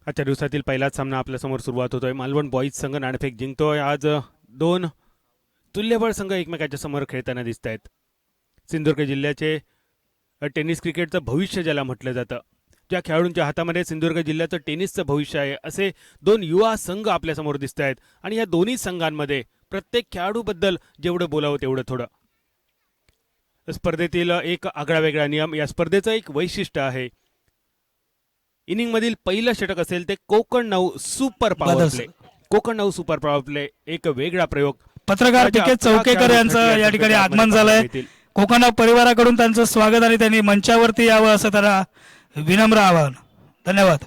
आजच्या दिवसातील पहिलाच सामना आपल्यासमोर सुरुवात होतोय. मालवण बॉईज संघ नाणेफेक जिंकतोय. आज दोन तुल्यबळ संघ एकमेकाच्या समोर खेळताना दिसत आहेत. सिंधुदुर्ग जिल्ह्याचे टेनिस क्रिकेटचं भविष्य ज्याला म्हटलं जातं, ज्या खेळाडूंच्या हातामध्ये सिंधुदुर्ग जिल्ह्याचं टेनिसचं भविष्य आहे, असे दोन युवा संघ आपल्यासमोर दिसत आहेत. आणि या दोन्ही संघांमध्ये प्रत्येक खेळाडूबद्दल जेवढं बोलावं तेवढं थोडं. स्पर्धेतील एक आगळा वेगळा नियम, या स्पर्धेचं एक वैशिष्ट्य आहे. इनिंग मधील पहिलं षटक असेल ते Konkan 9 super power play. Konkan 9 super power play एक वेगळा प्रयोग. पत्रकार पी.के. चौकेकर यांचं या ठिकाणी आगमन झालंय. कोकण परिवाराकडून त्यांचं स्वागत आणि त्यांनी मंचावरती यावं असं त्यांना विनम्र आवाहन. धन्यवाद.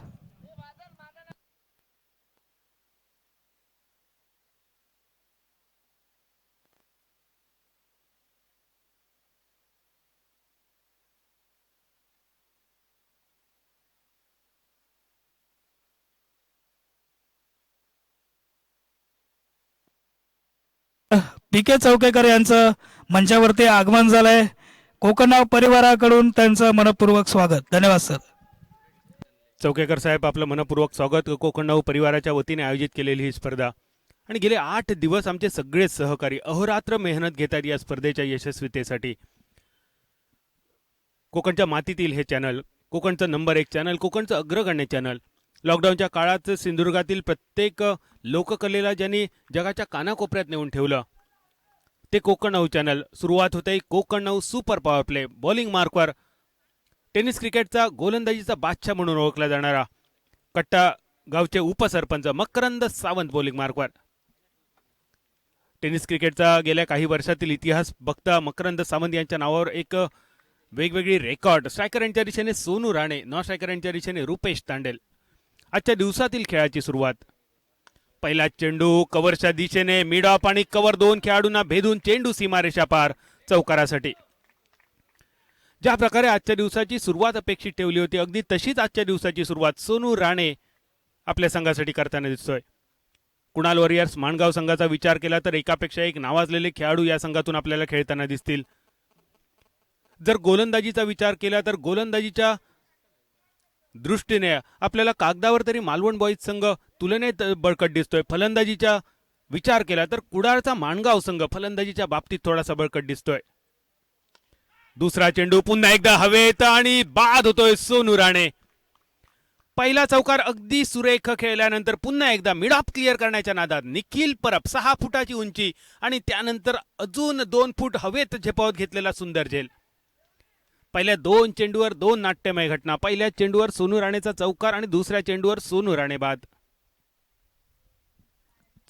पी.के. चौकेकर यांचं मंचावरती आगमन झालंय. कोकण परिवाराकडून त्यांचं मनपूर्वक स्वागत. धन्यवाद सर. चौकेकर साहेब, आपलं मनपूर्वक स्वागत. कोकण 9 परिवाराच्या वतीने आयोजित केलेली ही स्पर्धा आणि गेले 8 दिवस आमचे सगळे सहकारी अहोरात्र मेहनत घेतात या स्पर्धेच्या यशस्वीतेसाठी. कोकणच्या मातीतील हे चॅनल, कोकणचं नंबर 1 चॅनल, कोकणचं अग्रगण्य चॅनल. लॉकडाऊनच्या काळात सिंधुदुर्गातील प्रत्येक लोककलेला ज्यांनी जगाच्या कानाकोपऱ्यात नेऊन ठेवलं ते कोकण 9 चॅनल. सुरुवात होते Konkan 9 super power play. Bowling मार्कवर टेनिस क्रिकेटचा गोलंदाजीचा बादशाह म्हणून ओळखला जाणारा कट्टा गावचे उपसरपंच मकरंद सावंत बॉलिंग मार्कवर. टेनिस क्रिकेटचा गेल्या काही वर्षातील इतिहास बघता मकरंद सावंत यांच्या नावावर एक वेगवेगळी रेकॉर्ड. स्ट्रायकर यांच्या दिशेने सोनू राणे, नॉन स्ट्रायकर यांच्या दिशेने रुपेश तांडेल. आजच्या दिवसातील खेळाची सुरुवात. पहिला चेंडू कव्हरच्या दिशेने मिड ऑफ आणि कव्हर, दोन खेळाडूंना भेदून चेंडू सीमारेषा पार चौकारासाठी. ज्या प्रकारे आजच्या दिवसाची सुरुवात अपेक्षित ठेवली होती, अगदी तशीच आजच्या दिवसाची सुरुवात सोनू राणे आपल्या संघासाठी करताना दिसतोय. कुणाल वॉरियर्स माणगाव संघाचा विचार केला तर एकापेक्षा एक नावाजलेले खेळाडू या संघातून आपल्याला खेळताना दिसतील. जर गोलंदाजीचा विचार केला तर गोलंदाजीच्या दृष्टीने आपल्याला कागदावर तरी मालवण बॉईज संघ तुलनेत बळकट दिसतोय. फलंदाजीचा विचार केला तर कुडाळचा माणगाव संघ फलंदाजीच्या बाबतीत थोडासा बळकट दिसतोय. दुसरा चेंडू पुन्हा एकदा हवेत आणि बाद होतोय सोनू राणे. पहिला चौकार अगदी सुरेख खेळल्यानंतर पुन्हा एकदा मिड ऑफ क्लिअर करण्याच्या नादात निखिल परब 6 फुटाची उंची आणि त्यानंतर अजून 2 फूट हवेत झेपावत घेतलेला सुंदर झेल. पहिल्या 2 चेंडूवर 2 नाट्यमय घटना. पहिल्या चेंडूवर सोनू राणेचा चौकार आणि दुसऱ्या चेंडूवर सोनू राणे बाद.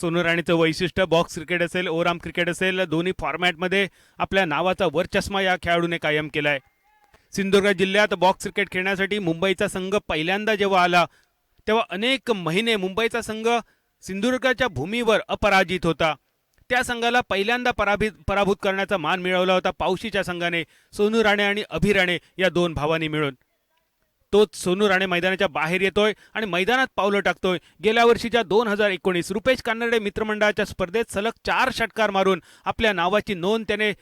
सोनू राणेचं वैशिष्ट्य बॉक्स क्रिकेट असेल, ओव्हरआर्म क्रिकेट असेल, दोन्ही फॉर्मॅटमध्ये आपल्या नावाचा वरचष्मा या खेळाडूने कायम केलाय. सिंधुदुर्ग जिल्ह्यात बॉक्स क्रिकेट खेळण्यासाठी मुंबईचा संघ पहिल्यांदा जेव्हा आला तेव्हा अनेक महिने मुंबईचा संघ सिंधुदुर्गाच्या भूमीवर अपराजित होता. त्या संघाला पहिल्यांदा पराभूत करण्याचा मान मिळवला होता पावशीच्या संघाने, सोनू राणे आणि अभि राणे या 2 भावांनी मिळून. तोच सोनू राणे मैदानाच्या बाहेर येतोय आणि मैदानात पावलं टाकतोय. गेल्या वर्षीच्या 2019 रुपेश कानडे मित्रमंडळाच्या स्पर्धेत सलग 4 षटकार मारून आपल्या नावाची नोंद त्याने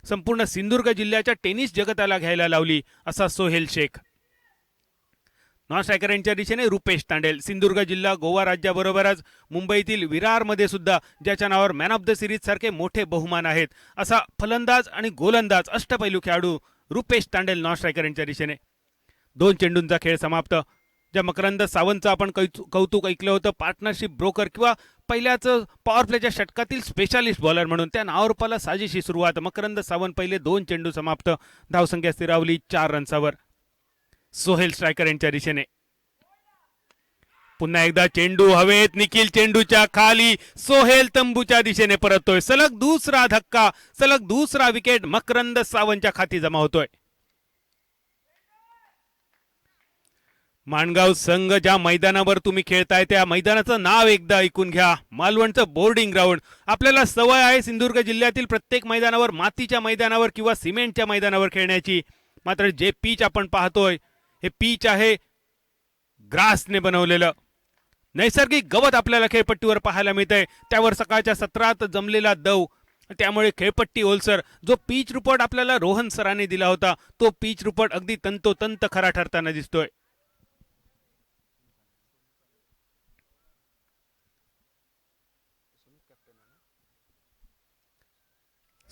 संपूर्ण सिंधुदुर्ग जिल्ह्याच्या टेनिस जगताला घ्यायला लावली असा सोहेल शेख. नॉन स्ट्रायकर यांच्या दिशेने रुपेश तांडेल. सिंधुदुर्ग जिल्हा गोवा राज्याबरोबरच मुंबईतील विरारमध्ये सुद्धा ज्याच्या नावावर मॅन ऑफ द सिरीज सारखे मोठे बहुमान आहेत असा फलंदाज आणि गोलंदाज अष्टपैलू खेळाडू रुपेश तांडेल नॉन स्ट्रायकर यांच्या दिशेने. 2 चेंडूंचा खेळ समाप्त. ज्या मकरंद सावंतचं आपण कौतुक ऐकलं होतं, पार्टनरशिप ब्रोकर किंवा पहिल्याच पॉवर प्लेच्या षटकातील स्पेशालिस्ट बॉलर म्हणून, त्या नावारूपाला साजेशी सुरुवात. मकरंद सावंत पहिले 2 चेंडू समाप्त. धावसंख्या स्थिरावली 4 रन्सावर. सोहेल स्ट्रायकर यांच्या दिशेने पुन्हा एकदा चेंडू हवेत, निखिल चेंडूच्या खाली, सोहेल तंबूच्या दिशेने परततोय. सलग दुसरा धक्का, सलग दुसरा विकेट मकरंद सावंतच्या खाती जमा होतोय. माणगाव संघ ज्या मैदानावर तुम्ही खेळताय त्या मैदानाचं नाव एकदा ऐकून घ्या. मालवणचं बोर्डिंग ग्राउंड. आपल्याला सवय आहे सिंधुदुर्ग जिल्ह्यातील प्रत्येक मैदानावर, मातीच्या मैदानावर किंवा सिमेंटच्या मैदानावर खेळण्याची. मात्र जे पीच आपण पाहतोय हे पीच आहे ग्रासने बनवलेलं. नैसर्गिक गवत आपल्याला खेळपट्टीवर पाहायला मिळतंय. त्यावर सकाळच्या सत्रात जमलेला दव, त्यामुळे खेळपट्टी ओलसर. जो पीच रिपोर्ट आपल्याला रोहन सरांनी दिला होता तो पीच रिपोर्ट अगदी तंतोतंत खरा ठरताना दिसतोय.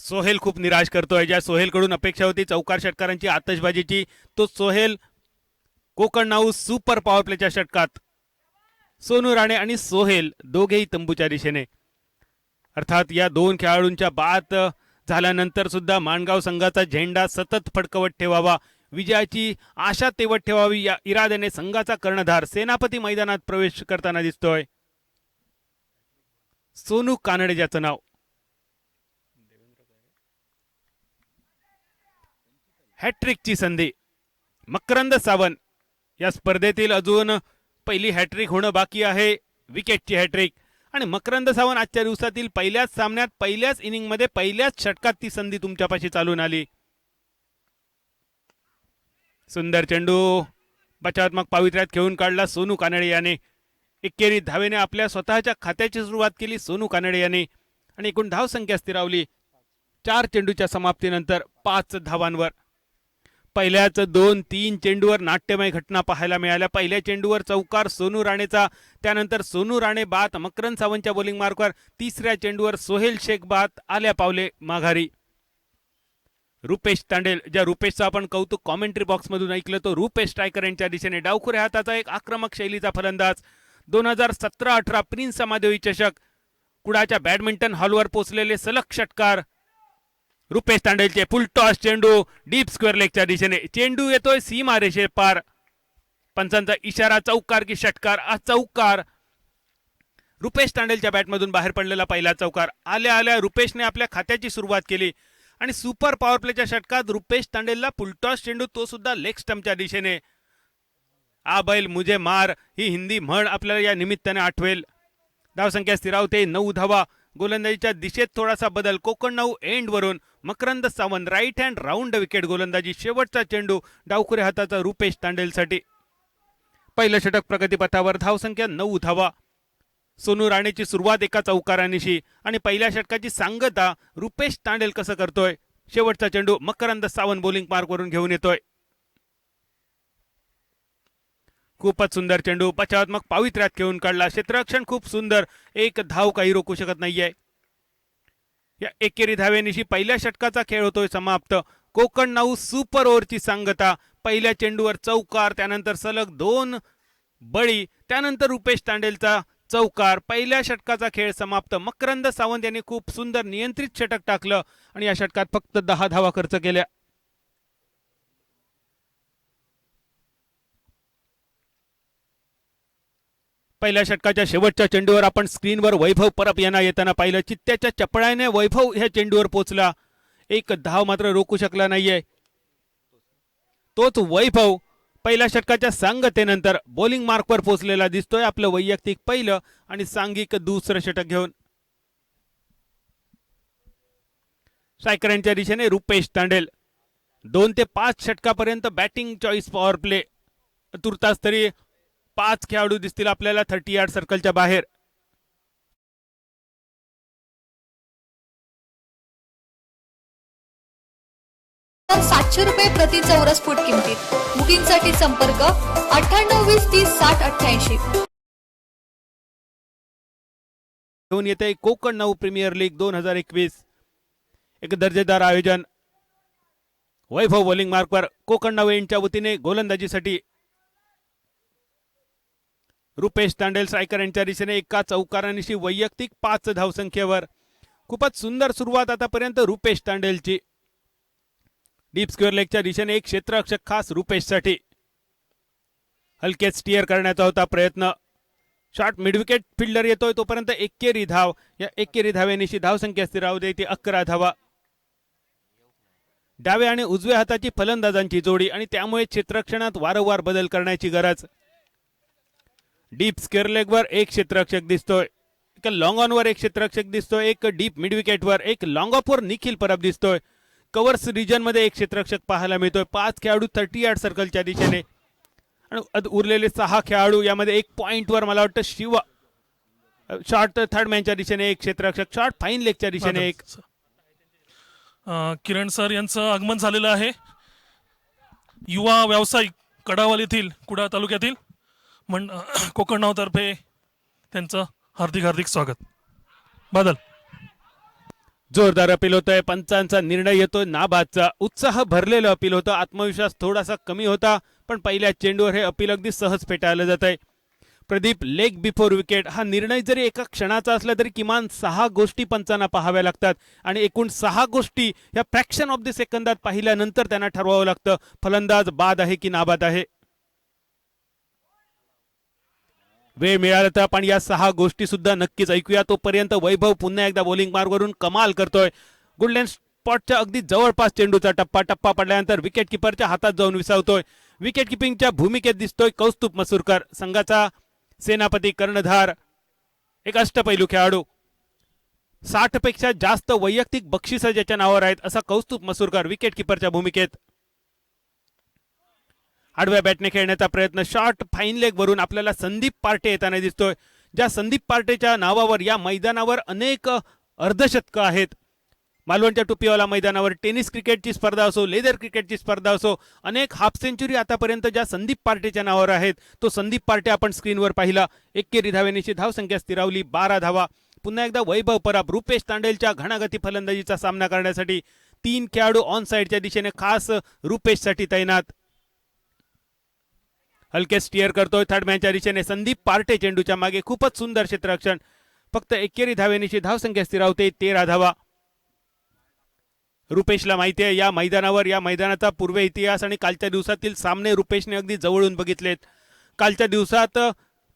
सोहेल खूप निराश करतोय. ज्या सोहेलकडून अपेक्षा होती चौकार षटकारांची आतषबाजीची, तो Sohail Konkan now super power प्लेच्या षटकात. सोनू राणे आणि सोहेल दोघेही तंबूच्या दिशेने. अर्थात या दोन खेळाडूंच्या बाद झाल्यानंतर सुद्धा माणगाव संघाचा झेंडा सतत फडकवत ठेवावा, विजयाची आशा तेवत ठेवावी या इराद्याने संघाचा कर्णधार सेनापती मैदानात प्रवेश करताना दिसतोय. सोनू कानडे ज्याचं नाव. हॅट्रिकची संधी. मकरंद सावंत या स्पर्धेतील अजून पहिली हॅट्रिक होणं बाकी आहे, विकेटची हॅट्रिक. आणि मकरंद सावंत आजच्या दिवसातील पहिल्याच सामन्यात पहिल्याच इनिंगमध्ये पहिल्याच षटकात ती संधी तुमच्यापाशी चालून आली. सुंदर चेंडू बचावात्मक पावित्र्यात घेऊन काढला सोनू कानडे याने. एकेरी धावेने आपल्या स्वतःच्या खात्याची सुरुवात केली सोनू कानडे याने आणि एकूण धावसंख्या स्थिरावली 4 चेंडूच्या समाप्तीनंतर 5 धावांवर. पहिल्याच 2-3 चेंडूवर नाट्यमय घटना पाहायला मिळाल्या. पहिल्या चेंडूवर चौकार सोनू राणेचा, त्यानंतर सोनू राणे बाद मकरंद सावंतच्या बॉलिंग मार्कवर. तिसऱ्या चेंडूवर सोहेल शेख बाद आल्या पावले माघारी. रुपेश तांडेल, ज्या रुपेशचं आपण कौतुक कॉमेंट्री बॉक्समधून ऐकलं, तो रुपेश स्ट्रायकर यांच्या दिशेने डावखुऱ्या हाताचा एक आक्रमक शैलीचा फलंदाज. 2017-18 प्रिन्स समादेवी चषक, कुडाच्या बॅडमिंटन हॉलवर पोचलेले सलग षटकार. रुपेश तांडेलचे फुल टॉस चेंडू डीप स्क्वेअर लेगच्या दिशेने. चेंडू येतोय सीमा रेषे पार. पंचांचा इशारा, चौकार की षटकार. चौकार. रुपेश तांडेलच्या बॅटमधून बाहेर पडलेला पहिला चौकार. आल्या आल्या रुपेशने आपल्या खात्याची सुरुवात केली आणि सुपर पॉवर प्लेच्या षटकात रुपेश तांडेलला फुलटॉस चेंडू, तो सुद्धा लेग स्टंपच्या दिशेने. आ बैल मुझे मार ही हिंदी म्हण आपल्याला या निमित्ताने आठवेल. धावसंख्या स्थिरावते 9 धावा. गोलंदाजीच्या दिशेत थोडासा बदल. कोकण नाऊ एंड वरून Makarand Sawant right hand round wicket गोलंदाजी. शेवटचा चेंडू डावखुऱ्या हाताचा रुपेश तांडेलसाठी. पहिलं षटक प्रगतीपथावर. धावसंख्या 9 धावा. सोनू राणेची सुरुवात एका चौकारानिशी आणि पहिल्या षटकाची सांगता रुपेश तांडेल कसं करतोय. शेवटचा चेंडू मकरंद सावंत बॉलिंग मार्कवरून घेऊन येतोय. खूपच सुंदर चेंडू बचावात्मक पावित्र्यात घेऊन काढला. क्षेत्ररक्षण खूप सुंदर. एक धाव काही रोखू शकत नाहीये. या एकेरी धावेनिशी पहिल्या षटकाचा खेळ होतोय समाप्त. कोकण नाऊ सुपर ओव्हरची सांगता. पहिल्या चेंडूवर चौकार, त्यानंतर सलग 2 बळी, त्यानंतर रुपेश तांडेलचा चौकार. पहिल्या षटकाचा खेळ समाप्त. मकरंद सावंत यांनी खूप सुंदर नियंत्रित षटक टाकलं आणि या षटकात फक्त 10 धावा खर्च केल्या. पहिल्या षटकाच्या शेवटच्या चेंडूवर आपण स्क्रीनवर वैभव परब यांना येताना पाहिलं. चित्त्याच्या चपळाईने वैभव ह्या चेंडूवर पोहोचला. एक धाव मात्र रोखू शकला नाहीये. तोच वैभव पहिल्या षटकाच्या सांगतेनंतर बॉलिंग मार्कवर पोहोचलेला दिसतोय. आपलं वैयक्तिक पहिलं आणि सांघिक दुसरं षटक घेऊन. स्ट्रायकरांच्या दिशेने रुपेश तांडेल. 2 ते 5 षटकापर्यंत बॅटिंग चॉईस पॉवर प्ले. तुर्तास तरी 5 खेळाडू दिसतील आपल्याला 30 यार्ड सर्कलच्या बाहेर. ₹700 प्रति चौरस फूट किमतीत. बुकिंगसाठी संपर्क 9820306088. घेऊन येते कोकण नाऊ प्रीमियर लीग 2021. एक दर्जेदार आयोजन. वैभव बॉलिंग मार्कवर. कोकण नाऊ यांच्या वतीने गोलंदाजीसाठी रुपेश तांडेल. स्ट्रायकर यांच्या दिशेने एका चौकारानिशी वैयक्तिक 5 धावसंख्येवर. खूपच सुंदर सुरुवात आतापर्यंत रुपेश तांडेलची. डीप स्क्वेअर लेगच्या दिशेने एक क्षेत्ररक्षक खास रुपेशसाठी. हलकेच स्टिअर करण्याचा होता प्रयत्न. शॉर्ट मिडविकेट फिल्डर येतोय तोपर्यंत एकेरी धाव. या एकेरी धावेनिशी धावसंख्या स्थिरावू देते 11 धावा. डाव्या आणि उजव्या हाताची फलंदाजांची जोडी आणि त्यामुळे क्षेत्ररक्षणात वारंवार बदल करण्याची गरज. डीप स्क्वेअर लेगवर एक क्षेत्ररक्षक दिसतोय. एक लॉंग ऑनवर एक क्षेत्ररक्षक दिसतोय. एक डीप मिडविकेटवर. एक लॉंग ऑफवर निखिल परब दिसतोय. कव्हर्स रिजन मध्ये एक क्षेत्ररक्षक पाहायला मिळतोय. 5 खेळाडू 30 यार्ड सर्कलच्या दिशेने आणि उरलेले 6 खेळाडू. यामध्ये 1 पॉइंटवर मला वाटतं शिव शॉर्ट थर्ड मॅनच्या दिशेने एक क्षेत्ररक्षक. शॉर्ट फाईन लेगच्या दिशेने एक. किरण सर यांचं आगमन झालेलं आहे. युवा व्यावसायिक कडावाल येथील कुडा तालुक्यातील कोकण नावतर्फे त्यांचं हार्दिक स्वागत. बादल. जोरदार अपील होतोय, पंचांचा निर्णय येतोय नाबादचा. उत्साह भरलेलं अपील होतं, आत्मविश्वास थोडासा कमी होता, पण पहिल्या चेंडूवर हे अपील अगदी सहज फेटाळलं जात आहे. प्रदीप, लेग बिफोर विकेट हा निर्णय जरी एका क्षणाचा असला तरी किमान 6 गोष्टी पंचांना पाहाव्या लागतात आणि एकूण 6 गोष्टी या फ्रॅक्शन ऑफ द सेकंदात पाहिल्यानंतर त्यांना ठरवावं लागतं फलंदाज बाद आहे की नाबाद आहे. वेळ मिळाला तर आपण या 6 गोष्टी सुद्धा नक्कीच ऐकूया. तोपर्यंत वैभव पुन्हा एकदा बॉलिंग मार्गवरून कमाल करतोय. गोल्डन स्पॉटच्या अगदी जवळपास चेंडूचा टप्पा पडल्यानंतर विकेट किपरच्या हातात जाऊन विसावतोय. विकेट किपिंगच्या भूमिकेत दिसतोय कौस्तुभ मसूरकर, संघाचा सेनापती, कर्णधार, एक अष्टपैलू खेळाडू. 60 पेक्षा जास्त वैयक्तिक बक्षिसं ज्याच्या नावावर आहेत असा कौस्तुभ मसूरकर विकेट किपरच्या भूमिकेत. आडव्या बॅटने खेळण्याचा प्रयत्न, शॉर्ट फाईन लेग वरून आपल्याला संदीप पार्टे येताना दिसतोय. ज्या संदीप पार्टेच्या नावावर या मैदानावर अनेक अर्धशतकं आहेत. मालवणच्या टोपीवाला मैदानावर टेनिस क्रिकेटची स्पर्धा असो, लेदर क्रिकेटची स्पर्धा असो, अनेक हाफ सेंचुरी आतापर्यंत ज्या संदीप पार्टेच्या नावावर आहेत तो संदीप पार्टे आपण स्क्रीनवर पाहिला. 1 धावेनीची धावसंख्या स्थिरावली, 12 धावा. पुन्हा एकदा वैभव परब रुपेश तांडेलच्या घणागती फलंदाजीचा सामना करण्यासाठी 3 खेळाडू ऑन साइडच्या दिशेने खास रुपेशसाठी तैनात. हलके स्टिअर करतोय थर्डमॅनच्या दिशेने संदीप पार्टे चेंडूच्या मागे, खूपच सुंदर क्षेत्ररक्षण. फक्त 1 धावेनीची धावसंख्या स्थिरावते, 13 धावा. रुपेशला माहिती आहे या मैदानावर, या मैदानाचा पूर्व इतिहास आणि कालच्या दिवसातील सामने रुपेशने अगदी जवळून बघितलेत. कालच्या दिवसात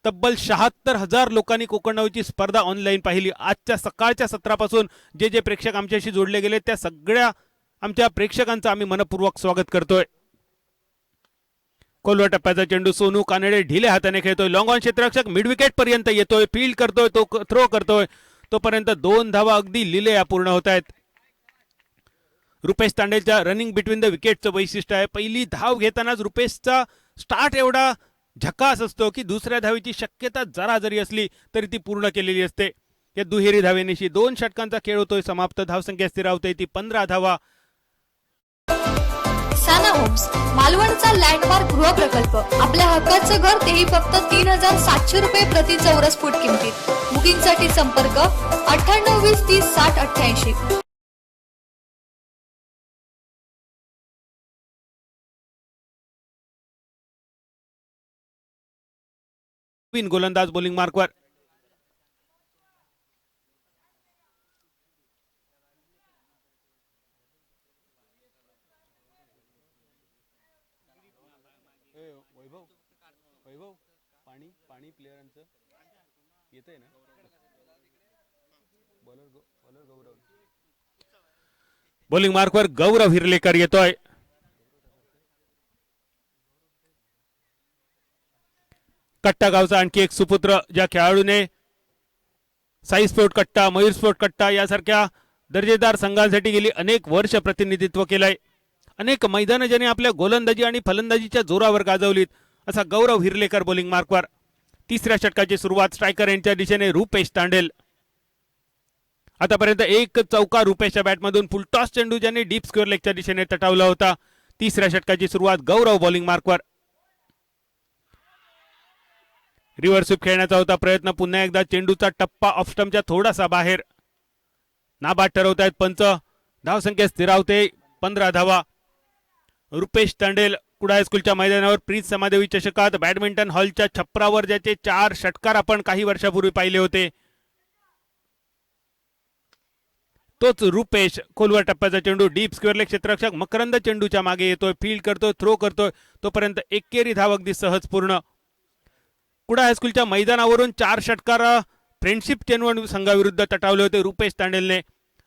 तब्बल 76,000 लोकांनी कोकणची स्पर्धा ऑनलाईन पाहिली. आजच्या सकाळच्या सत्रापासून जे जे प्रेक्षक आमच्याशी जोडले गेले त्या सगळ्या आमच्या प्रेक्षकांचं आम्ही मनपूर्वक स्वागत करतोय. खोलवर टप्प्याचा चेंडू सोनू कानडे ढिल्या हाताने खेळतोय. लॉंग ऑन क्षेत्ररक्षक मिड विकेट पर्यंत येतोय, फील्ड करतोय, तो थ्रो करतोय. तोपर्यंत 2 धावा अगदी लिलेया पूर्ण होत आहेत. रुपेश तांडेलच्या रनिंग बिटवीन द विकेटचं वैशिष्ट्य आहे. पहिली धाव घेतानाच रुपेशचा स्टार्ट एवढा झकास असतो की दुसऱ्या धावेची शक्यता जरा जरी असली तरी ती पूर्ण केलेली असते. या दुहेरी धावेनिशी 2 षटकांचा खेळ होतोय समाप्त. धावसंख्या स्थिरावते ती 15 धावा. साना होम्स, मालवणचा लँडमार्क गृह प्रकल्प. आपल्या हक्काचं घर, तेही फक्त 3,700 रुपये प्रति चौरस फूट किमतीत. बुकिंगसाठी संपर्क 98 20 30 60 88. गोलंदाज बॉलिंग मार्कवर. वैभव पाणी प्लेयरांचं येतंय ना. बॉलिंग मार्कवर गौरव हिरलेकर येतोय. कट्टा गावचा आणखी एक सुपुत्र, ज्या खेळाडूने साई स्पोर्ट कट्टा, मयूर स्पोर्ट कट्टा यासारख्या दर्जेदार संघांसाठी गेली अनेक वर्ष प्रतिनिधित्व केलंय. अनेक मैदानं ज्याने आपल्या गोलंदाजी आणि फलंदाजीच्या जोरावर गाजवलीत असा गौरव हिरलेकर बॉलिंग मार्कवर. 3ऱ्या षटकाची सुरुवात स्ट्रायकर यांच्या दिशेने रुपेश तांडेल. आतापर्यंत 1 चौका रुपेशच्या बॅटमधून, फुलटॉस चेंडू ज्याने डीप स्क्वेअर लेगच्या दिशेने तटावला होता. 3ऱ्या षटकाची सुरुवात गौरव बॉलिंग मार्कवर. रिव्हर्स स्वीप खेळण्याचा होता प्रयत्न. पुन्हा एकदा चेंडूचा टप्पा ऑफ स्टंपच्या थोडासा बाहेर. नाबाद ठरवतायत पंच. धावसंख्या स्थिरावते 15 धावा. रुपेश तांडेल कुडा हायस्कूलच्या मैदानावर प्रीत समादेवी चषकात बॅडमिंटन हॉलच्या छपरावर ज्याचे 4 षटकार आपण काही वर्षापूर्वी पाहिले होते तोच रुपेश. खोलवर टप्प्याचा चेंडू, डीप स्क्वेअर लेग क्षेत्ररक्षक मकरंद चेंडूच्या मागे येतोय, फील्ड करतोय, थ्रो करतोय. तोपर्यंत 1 धाव अगदी सहज पूर्ण. कुडा हायस्कूलच्या मैदानावरून 4 षटकार फ्रेंडशिप चेनवण संघाविरुद्ध तटावले होते रुपेश तांडेलने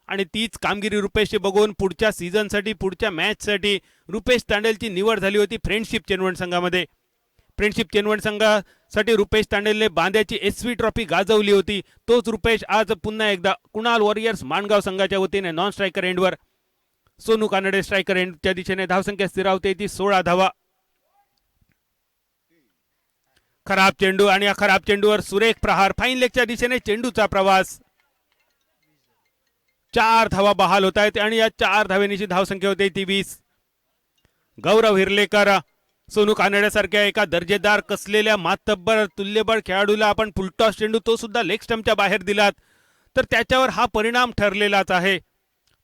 आणि तीच कामगिरी रुपेशची बघून पुढच्या सीझनसाठी, पुढच्या मॅचसाठी रुपेश तांडेलची निवड झाली होती फ्रेंडशिप चेनवण संघामध्ये. फ्रेंडशिप चेनवण संघासाठी रुपेश तांडेलने बांद्याची SV ट्रॉफी गाजवली होती. तोच रुपेश आज पुन्हा एकदा कुणाल वॉरियर्स माणगाव संघाच्या वतीने नॉन स्ट्रायकर एंडवर. सोनू कानडे स्ट्रायकर एंडच्या दिशेने धावसंख्या स्थिरावते ती 16 धावा. खराब चेंडू आणि या खराब चेंडूवर सुरेख प्रहार. फाईन लेगच्या दिशेने चेंडूचा प्रवास. 4 धावा बहाल होत आहेत आणि या 4 धावेनीची धावसंख्या होते ती 20. गौरव हिरलेकर, सोनू कानड्यासारख्या एका दर्जेदार कसलेल्या मातब्बर तुल्यबळ खेळाडूला आपण फुलटॉस चेंडू, तो सुद्धा लेग स्टंपच्या बाहेर दिलात तर त्याच्यावर हा परिणाम ठरलेलाच आहे.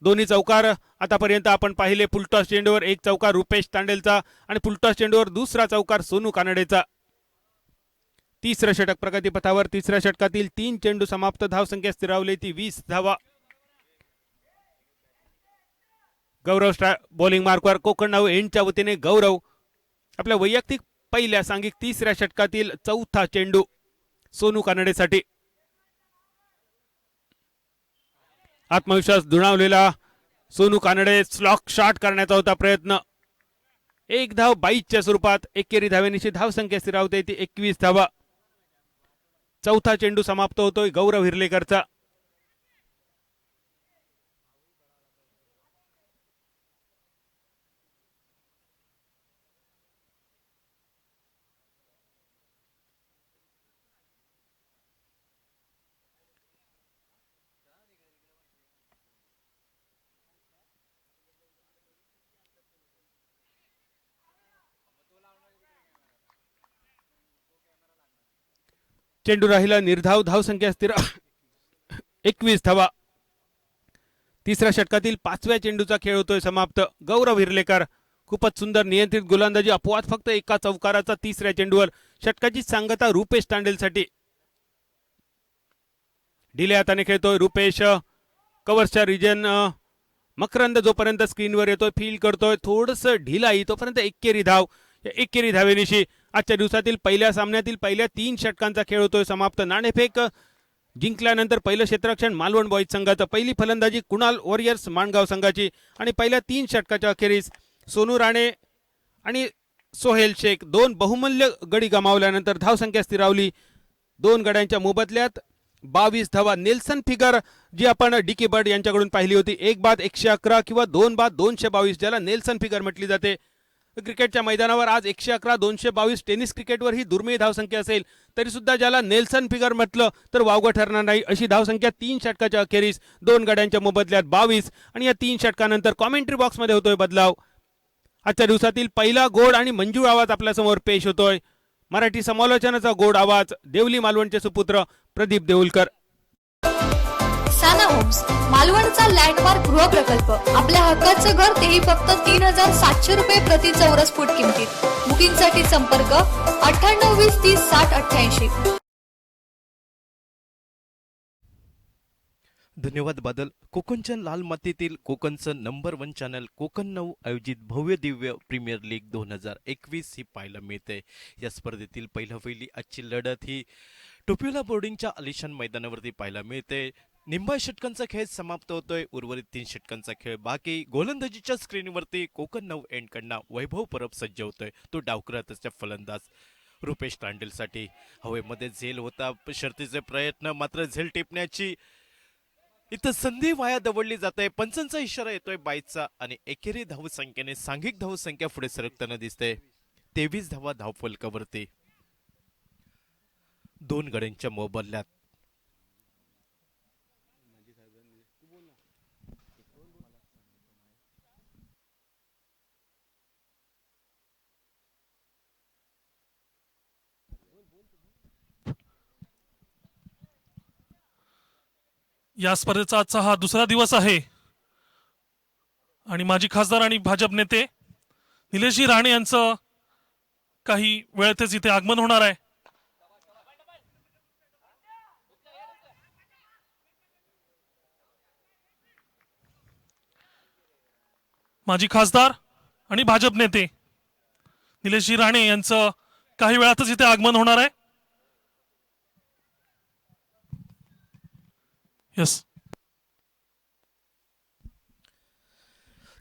दोन्ही चौकार आतापर्यंत आपण पाहिले. फुलटॉस चेंडूवर एक चौकार रुपेश तांडेलचा आणि फुलटॉस चेंडूवर दुसरा चौकार सोनू कानडेचा. तिसरं षटक प्रगतीपथावर. तिसऱ्या षटकातील 3 चेंडू समाप्त. धावसंख्या स्थिरावली ती 20 धावा. गौरव बॉलिंग मार्कवर. कोकण नाऊ एंडच्या वतीने गौरव आपल्या वैयक्तिक पहिल्या सांघिक तिसऱ्या षटकातील चौथा चेंडू सोनू कानडेसाठी. आत्मविश्वास दुणावलेला सोनू कानडे. स्लॉक शॉट करण्याचा होता प्रयत्न. एक धाव 22च्या स्वरूपात. एकेरी धावेनिशी धावसंख्या स्थिरावते ती 21 धावा. चौथा चेंडू समाप्त होतोय गौरव हिरलेकरचा. चेंडू राहिला निर्धाव. धावसंख्या स्थिर 21 धावा. तिसऱ्या षटकातील 5व्या चेंडूचा खेळ होतोय समाप्त. गौरव हिरलेकर खूपच सुंदर नियंत्रित गोलंदाजी. अपवाद फक्त एका चौकाराचा तिसऱ्या चेंडूवर. षटकाची सांगता रुपेश तांडेलसाठी. ढिले हाताने खेळतोय रुपेश. कव्हर्सच्या रिजन मकरंद जोपर्यंत स्क्रीनवर येतोय फील करतोय. थोडस ढिलाई तोपर्यंत एकेरी धाव. या एकेरी धावेनिशी आजच्या दिवसातील पहिल्या सामन्यातील पहिल्या 3 षटकांचा खेळ होतोय समाप्त. नाणेफेक जिंकल्यानंतर पहिलं क्षेत्ररक्षण मालवण बॉईज संघाचं. पहिली फलंदाजी कुणाल वॉरियर्स माणगाव संघाची. आणि पहिल्या 3 षटकाच्या अखेरीस सोनू राणे आणि सोहेल शेख 2 बहुमूल्य गडी गमावल्यानंतर धावसंख्या स्थिरावली 2 गड्यांच्या मोबदल्यात 22 धावा. नेल्सन फिगर जी आपण डीके बर्ड यांच्याकडून पाहिली होती. 1 बाद 111 किंवा 2 बाद 222 ज्याला नेल्सन फिगर म्हटली जाते. क्रिकेटच्या मैदानावर आज 111 222 टेनिस क्रिकेटवर ही दुर्मिळ धावसंख्या असेल तरी सुद्धा ज्याला नेल्सन फिगर म्हटलं तर वावगं ठरणार नाही. अशी धावसंख्या 3 षटकाच्या अखेरीस 2 गड्यांच्या मोबदल्यात 22. आणि या 3 षटकानंतर कॉमेंट्री बॉक्समध्ये होतोय बदलाव. आजच्या दिवसातील पहिला गोड आणि मंजूळ आवाज आपल्यासमोर पेश होतोय. मराठी समालोचनाचा गोड आवाज देवली मालवणचे सुपुत्र प्रदीप देऊलकर. साना होम्स मालवणचा लँडमार्क गृह प्रकल्प. आपल्या हक्काचं घर तेही फक्त 3,700 रुपये प्रति चौरस फूट किमतीत. बुकिंगसाठी संपर्क 98 20 30 60 88. धन्यवाद बादल. कोकणच्या लाल मातीतील कोकणचं नंबर 1 चॅनल कोकण नऊ आयोजित भव्य दिव्य प्रीमियर लीग 2021 ही पाहायला मिळते. या स्पर्धेतील पहिली आजची लढत ही टोपियोला बोर्डिंगच्या आलिशान मैदानावरती पाहायला मिळते. निंबाई षटकांचा खेळ समाप्त होतोय. उर्वरित 3 षटकांचा खेळ बाकी. गोलंदाजीच्या स्क्रीनवरती कोकण नऊ एंडकडनं वैभव परब सज्ज होतोय. तो डावखुरातचा फलंदाज रुपेश तांडेलसाठी. हवेमध्ये झेल होता शर्तीचे प्रयत्न मात्र झेल टिपण्याची इथं संधी वाया दवडली जाते. पंचांचा इशारा येतोय 22चा आणि एकेरी धावसंख्येने सांघिक धावसंख्या पुढे सरकताना दिसते 23 धावा धावफलकावरती 2 गड्यांच्या मोबदल्यात. या स्पर्धेचा आजचा हा दुसरा दिवस आहे आणि माजी खासदार आणि भाजप नेते निलेशजी राणे यांचं काही वेळातच इथे आगमन होणार आहे. माजी खासदार आणि भाजप नेते निलेशजी राणे यांचं काही वेळातच इथे आगमन होणार आहे. यस.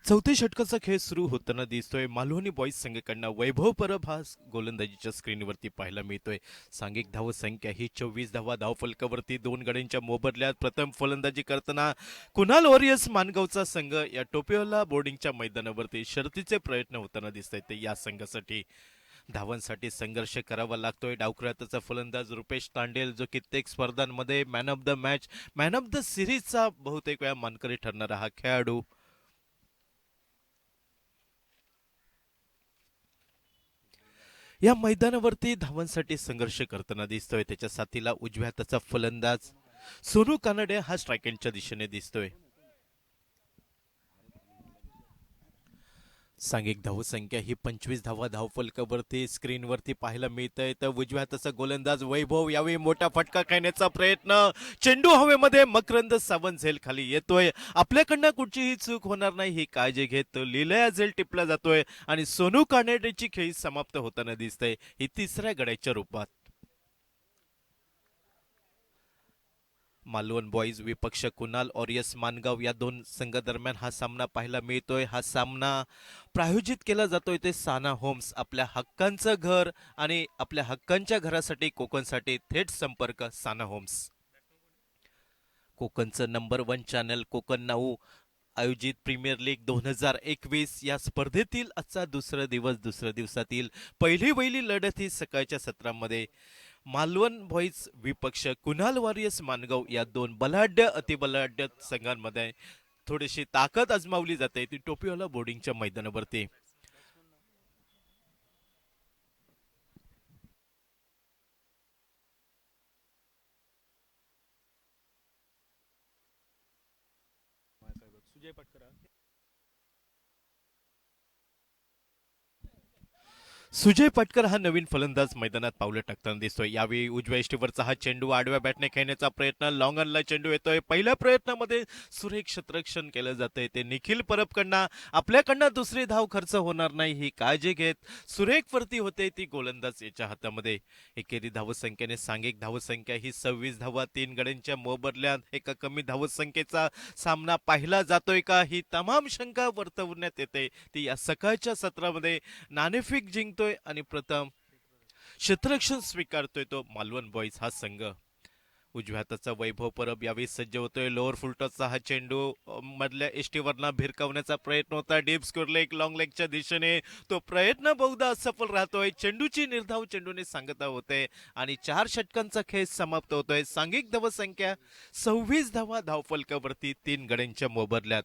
चौथ्या षटकाचा खेळ सुरू होताना दिसतोय. मालवणी बॉईज संघाकडनं वैभव परब हा गोलंदाजीच्या स्क्रीनवरती पाहायला मिळतोय. सांघिक धावसंख्या ही 24 धावा धावफलकावरती 2 गड्यांच्या मोबदल्यात. प्रथम फलंदाजी करताना कुणाल वॉरियर्स मानगावचा संघ या टोपियोला बोर्डिंगच्या मैदानावरती शर्तीचे प्रयत्न होताना दिसत आहेत. या संघासाठी धावांसाठी संघर्ष करावा लागतोय. डावखुराताचा फलंदाज रुपेश तांडेल जो कित्येक स्पर्धांमध्ये man of the match man of the सिरीजचा बहुतेक वेळा मानकरी ठरणारा हा खेळाडू. या मैदानावरती धावांसाठी संघर्ष करताना दिसतोय. त्याच्या साथीला उजव्या हाताचा फलंदाज सोनू कानडे हा स्ट्राईक एंडच्या दिशेने दिसतोय. सांघिक धावसंख्या ही 25 धावा धावफलकावरती स्क्रीनवरती पाहायला मिळतंय. तर उजव्या हाताचा गोलंदाज वैभव यावेळी मोठा फटका खेळण्याचा प्रयत्न, चेंडू हवेमध्ये मकरंद सावंत झेल खाली येतोय. आपल्याकडनं कुठचीही चूक होणार नाही ही काळजी घेत लिलया झेल टिपला जातोय आणि सोनू कानेडेची खेळी समाप्त होताना दिसतंय ही तिसऱ्या गड्याच्या रूपात. मालवण बॉईज विपक्ष कुणाल ऑरियस मानगाव या दोन संघादरम्यान हा सामना पाहायला मिळतोय. हा सामना प्रायोजित केला जातोय ते साना होम्स. आपल्या हक्कांचं घर आणि आपल्या हक्कांच्या घरासाठी कोकणसाठी थेट संपर्क साना होम्स. कोकणचं नंबर 1 चॅनल कोकण नाऊ आयोजित प्रीमियर लीग 2021 या स्पर्धेतील आजचा दुसरा दिवसातील पहिली लढत ही सकाळच्या सत्रामध्ये मालवण बॉईज विपक्ष कुणाल वॉरियर्स मानगाव या दोन अतिबलाढ्य संघांमध्ये थोडीशी ताकद आजमावली जाते ती टोपीवाला बोर्डिंगच्या मैदानावरती. सुजय पटकरा. सुजय पटकर हा नवीन फलंदाज मैदानात पावलं टाकताना दिसतोय. यावेळी उजव्या इष्टीवरचा हा चेंडू आडव्या बॅटने खेळण्याचा प्रयत्न, लॉंग ऑनला चेंडू येतोय. पहिल्या प्रयत्नामध्ये सुरेख क्षेत्ररक्षण केलं जातंय ते निखिल परबकडनं. आपल्याकडनं दुसरी धाव खर्च होणार नाही ही काळजी घेत सुरेख वरती होते ती गोलंदाज याच्या हातामध्ये. एकेरी धावसंख्येने सांघिक धावसंख्या ही 26 धावा 3 गड्यांच्या मोबदल्यात एका कमी धावसंख्येचा सामना पाहिला जातोय का ही तमाम शंका वर्तवण्यात येते ती या सकाळच्या सत्रामध्ये. नाणेफेक जिंकतोय आणि प्रथम क्षेत्ररक्षण स्वीकारतोय तो मालवण बॉईज हा संघ. उजव्या हाताचा वैभव परब यावेळी सज्ज होतोय. लोअर फुलटॉसचा हा चेंडू मधल्या एष्टीवरना भिरकावण्याचा प्रयत्न होता डीप स्कोर लेग लॉंग लेगच्या दिशेने. तो प्रयत्न बहुधा असफल राहतोय. चेंडूची निर्धाव चेंडूने सांगता होते आणि 4 षटकांचा खेळ समाप्त होतोय. सांघिक धावसंख्या 26 धावा धावफलकावरती 3 गड्यांच्या मोबदल्यात.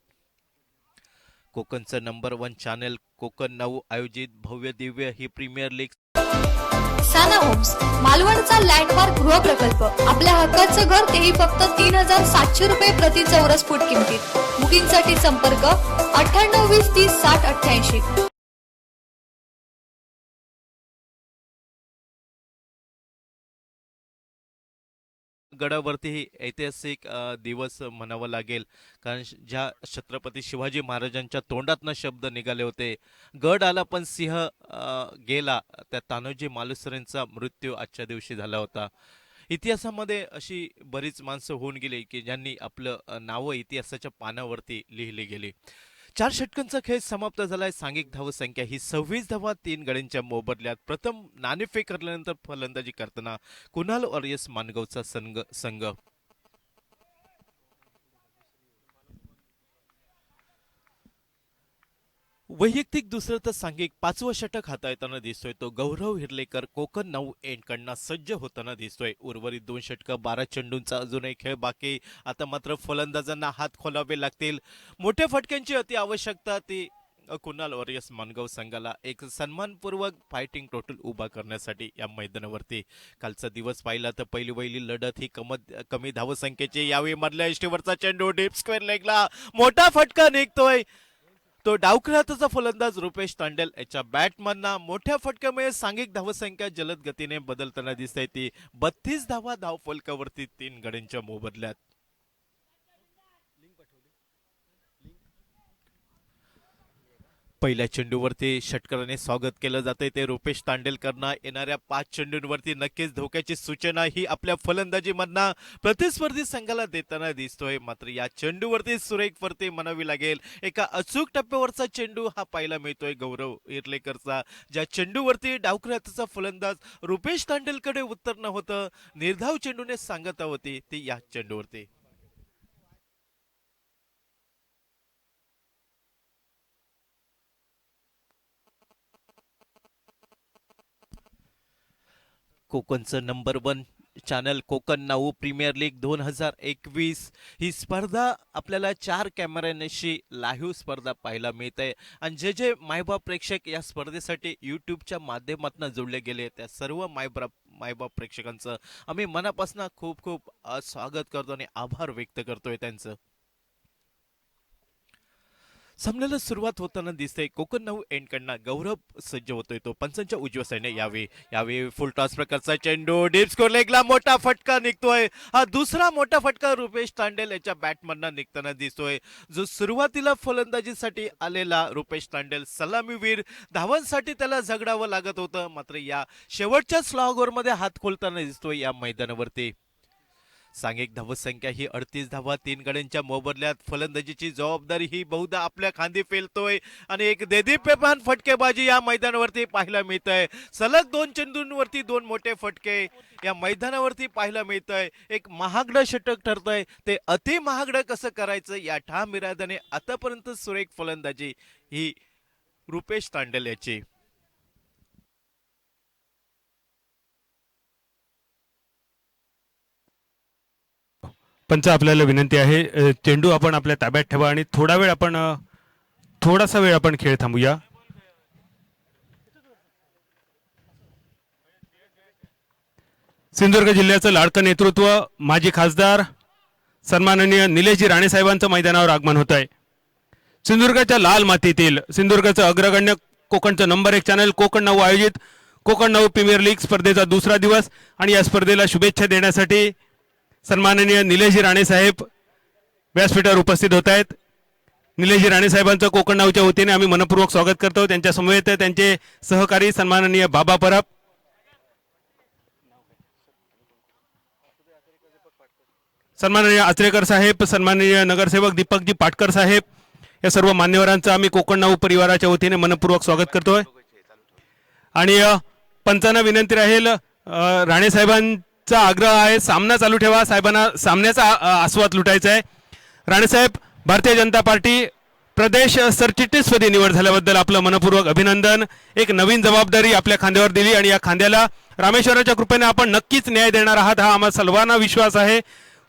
कोकणचं नंबर 1 चॅनल कोकण नाऊ आयोजित भव्य दिव्य ही प्रीमियर लीग साना होम्स मालवणचा लँडमार्क गृहप्रकल्प. आपल्या हक्काचं घर तेही फक्त 3,700 रुपये प्रति चौरस फूट किमतीत. बुकिंगसाठी संपर्क 9820306088. गडावरती ही ऐतिहासिक दिवस म्हणावा लागेल. कारण ज्या छत्रपती शिवाजी महाराजांच्या तोंडातनं शब्द निघाले होते, गड आला पण सिंह गेला, त्या तानाजी मालुसरेंचा मृत्यू आजच्या दिवशी झाला होता. इतिहासामध्ये अशी बरीच माणसं होऊन गेली की ज्यांनी आपलं नावं इतिहासाच्या पानावरती लिहिली गेली. 4 षटकांचा खेळ समाप्त झालाय. सांघिक धावसंख्या ही 26 धावा 3 गड्यांच्या मोबदल्यात. प्रथम नाणेफेक करल्यानंतर फलंदाजी करताना कुणाल वॉरियर्स मानगावचा संघ. वैयक्तिक दुसरं तर सांघिक 5वं षटक हाताळताना दिसतोय तो गौरव हिरलेकर कोकण नाऊ एंडकडनं सज्ज होताना दिसतोय. उर्वरित 2 षटकं 12 चेंडूंचा अजूनही खेळ बाकी. आता मात्र फलंदाजांना हात खोलावे लागतील. मोठ्या फटक्यांची अति आवश्यकता ती कुणाल वॉरियर्स मानगाव संघाला एक सन्मानपूर्वक फायटिंग टोटल उभा करण्यासाठी या मैदानावरती. कालचा दिवस पाहिला तर पहिली लढत ही कमी धावसंख्येची. यावेळी मधल्या इष्टीवरचा चेंडू डीप स्क्वेअर लेगला मोठा फटका निघतोय. तो डावखेळाचा फलंदाज रुपेश तांडेल याच्या बॅटमधना मोठ्या फटक्यामुळे सांघिक धावसंख्या जलद गतीने बदलताना दिसते ती 32 धावा धावफलकावरती 3 गड्यांच्या मोबदल्यात. पहिल्या चेंडूवरती षटकाराने स्वागत केलं जाते ते रुपेश तांडेलकरना. येणाऱ्या 5 चेंडूंवरती नक्कीच धोक्याची सूचना ही आपल्या फलंदाजीमधना प्रतिस्पर्धी संघाला देताना दिसतोय. मात्र या चेंडूवरती सुरेख वरती म्हणावी लागेल एका अचूक टप्प्यावरचा चेंडू हा पाहायला मिळतोय गौरव इर्लेकरचा. ज्या चेंडूवरती डावखेळाचा फलंदाज रुपेश तांडेलकडे उत्तर नव्हतं, निर्धाव चेंडूने सांगता होती ती या चेंडूवरती. कोकणचं number 1 channel Konkan now premier league 2021 ही स्पर्धा आपल्याला 4 कॅमेऱ्यांशी लाईव्ह स्पर्धा पाहायला मिळते. आणि जे मायबाप प्रेक्षक या स्पर्धेसाठी यूट्यूबच्या माध्यमातून जोडले गेले त्या सर्व मायबाप प्रेक्षकांचं आम्ही मनापासून खूप खूप स्वागत करतो आणि आभार व्यक्त करतोय त्यांचं. सामन्याला सुरुवात होताना दिसते कोकण 9 एंडकडनं गौरव सज्ज होतोय तो पंचांच्या उजव्या साईडने यावेळी फुल टॉस प्रकारचा चेंडू डीप स्कोर लेगला मोठा फटका निघतोय. हा दुसरा मोठा फटका रुपेश तांडेल याच्या बॅटमधनं निघताना दिसतोय. जो सुरुवातीला फलंदाजीसाठी आलेला रुपेश तांडेल सलामीवीर, धावांसाठी त्याला झगडावं लागत होतं, मात्र या शेवटच्या स्लॉगरमध्ये हात खोलताना दिसतोय या मैदानावरती. सांघिक धावसंख्या ही 38 धावा, 3 गड्यांच्या मोबदल्यात फलंदाजीची जबाबदारी ही बहुधा आपल्या खांदी फेलतोय आणि एक देदीप्यमान फटकेबाजी या मैदानावरती पाहायला मिळतंय. सलग 2 चेंडूंवरती 2 मोठे फटके या मैदानावरती पाहायला मिळतंय. एक महागडं षटक ठरतंय, ते अति महागडं कसं करायचं या ठाम इराद्याने आतापर्यंत सुरेख फलंदाजी ही रुपेश तांडेल याची. पंच आपल्याला विनंती आहे, चेंडू आपण आपल्या ताब्यात ठेवा आणि थोडासा वेळ आपण खेळ थांबूया. सिंधुदुर्ग जिल्ह्याचं लाडकं नेतृत्व माजी खासदार सन्माननीय निलेशजी राणे साहेबांचं मैदानावर आगमन होत आहे. सिंधुदुर्गाच्या लाल मातीतील सिंधुदुर्गाचं अग्रगण्य कोकणचं नंबर 1 चॅनल कोकण 9 आयोजित कोकण 9 प्रीमियर लीग स्पर्धेचा दुसरा दिवस आणि या स्पर्धेला शुभेच्छा देण्यासाठी सन्माननीय निलेशजी राणे साहेब व्यासपीठावर उपस्थित होत आहेत. निलेशजी राणे साहेबांचं कोकण 9च्या वतीने आम्ही मनपूर्वक स्वागत करतो. त्यांच्या समवेत त्यांचे सहकारी सन्माननीय बाबा परब, सन्माननीय आचरेकर साहेब, सन्माननीय नगरसेवक दीपकजी पाटकर साहेब, या सर्व मान्यवरांचं आम्ही कोकण 9 परिवाराच्या वतीने मनपूर्वक स्वागत करतोय. आणि पंचांना विनंती राहील, राणे साहेबांचा आग्रह आहे सामना चालू ठेवा, साहेबांना सामन्याचा आस्वाद लुटायचा आहे. राणे साहेब, भारतीय जनता पार्टी प्रदेश सरचिटणीसपदी निवड झाल्याबद्दल आपलं मनपूर्वक अभिनंदन. एक नवीन जबाबदारी आपल्या खांद्यावर दिली आणि या खांद्याला रामेश्वराच्या कृपेने आपण नक्कीच न्याय देणार आहात, हा आम्हा सर्वांना विश्वास आहे.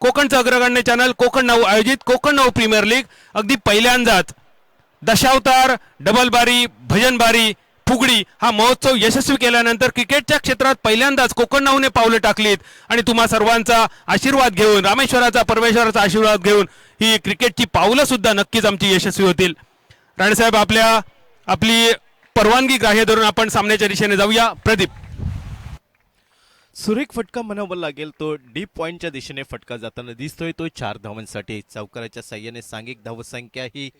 कोकणचं अग्रगण्य चॅनल कोकण 9 आयोजित कोकण 9 प्रीमियर लीग अगदी पहिल्यांदाच दशावतार, डबलबारी, भजनबारी, फुगडी हा महोत्सव यशस्वी केल्यानंतर क्रिकेटच्या क्षेत्रात पहिल्यांदाच कोकण 9ने पावलं टाकलीत आणि तुम्हा सर्वांचा आशीर्वाद घेऊन, रामेश्वराचा परमेश्वराचा आशीर्वाद घेऊन ही क्रिकेटची पावलं सुद्धा नक्कीच आमची यशस्वी होतील. राणेसाहेब, आपली परवानगी ग्राह्य धरून आपण सामन्याच्या दिशेने जाऊया. प्रदीप. सुरेख फटका म्हणावा लागेल तो डीप पॉइंटच्या दिशेने फटका जाताना दिसतोय तो 4 धावांसाठी. चौकाराच्या साह्याने सांघिक धावसंख्या ही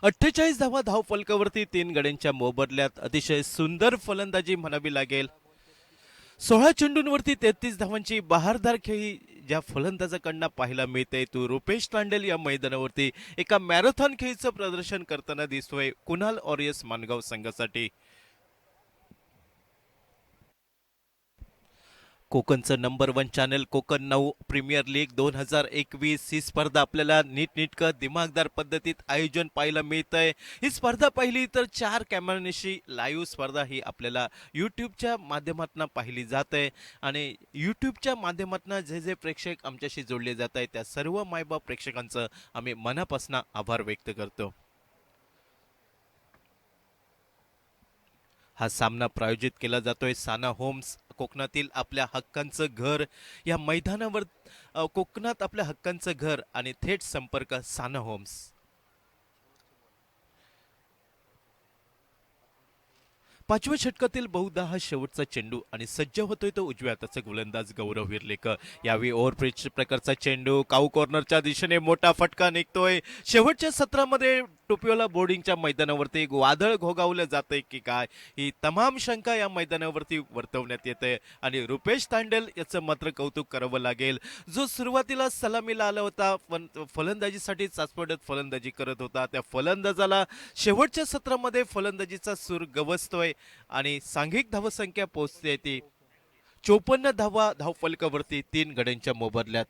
48 धावा धावफलकावरती 3 गड्यांच्या मोबदल्यात अतिशय सुंदर फलंदाजी म्हणावी लागेल. 16 चेंडूंवरती 33 धावांची बहारदार खेळी ज्या फलंदाजाकडनं पाहायला मिळते तो रुपेश तांडेल या मैदानावरती एका मॅरेथॉन खेळीचं प्रदर्शन करताना दिसतोय कुणाल ऑरियस मानगाव संघासाठी. कोकणचं number 1 channel Konkan 9 premier league 2021 ही स्पर्धा आपल्याला नीटनेटकं दिमागदार पद्धतीत आयोजन पाहायला मिळतंय. ही स्पर्धा पाहिली तर 4 कॅमेरानिशी लाईव्ह स्पर्धा ही आपल्याला यूट्यूबच्या माध्यमातून पाहिली जाते आणि यूट्यूबच्या माध्यमातून जे प्रेक्षक आमच्याशी जोडले जात आहेत त्या सर्व मायबाप प्रेक्षकांचं आम्ही मनापासून आभार व्यक्त करतो. हा सामना प्रायोजित केला जातोय साना होम्स, कोकणातील आपल्या हक्कांचं घर या मैदानावर, कोकणात आपल्या हक्कांचं घर आणि थेट संपर्क साना होम्स. पाचव्या षटकातील बहुधा हा शेवटचा चेंडू आणि सज्ज होतोय तो उजव्या हाताचा गोलंदाज गौरव विर्लेकर. यावेळी ओव्हरपिच प्रकारचा चेंडू काऊ कॉर्नरच्या दिशेने मोठा फटका निघतोय. शेवटच्या सत्रामध्ये टोपियोला बोर्डिंगच्या मैदानावरती एक वादळ घोगावलं जातंय की काय ही तमाम शंका या मैदानावरती वर्तवण्यात येते आणि रुपेश तांडेल याचं मात्र कौतुक करावं लागेल. जो सुरुवातीला सलामीला आला होता, फलंदाजीसाठी चाचपडत फलंदाजी करत होता, त्या फलंदाजाला शेवटच्या सत्रामध्ये फलंदाजीचा सूर गवसतोय आणि सांघिक धावसंख्या पोहोचते ती 54 धावा धावफलकावरती 3 गड्यांच्या मोबदल्यात.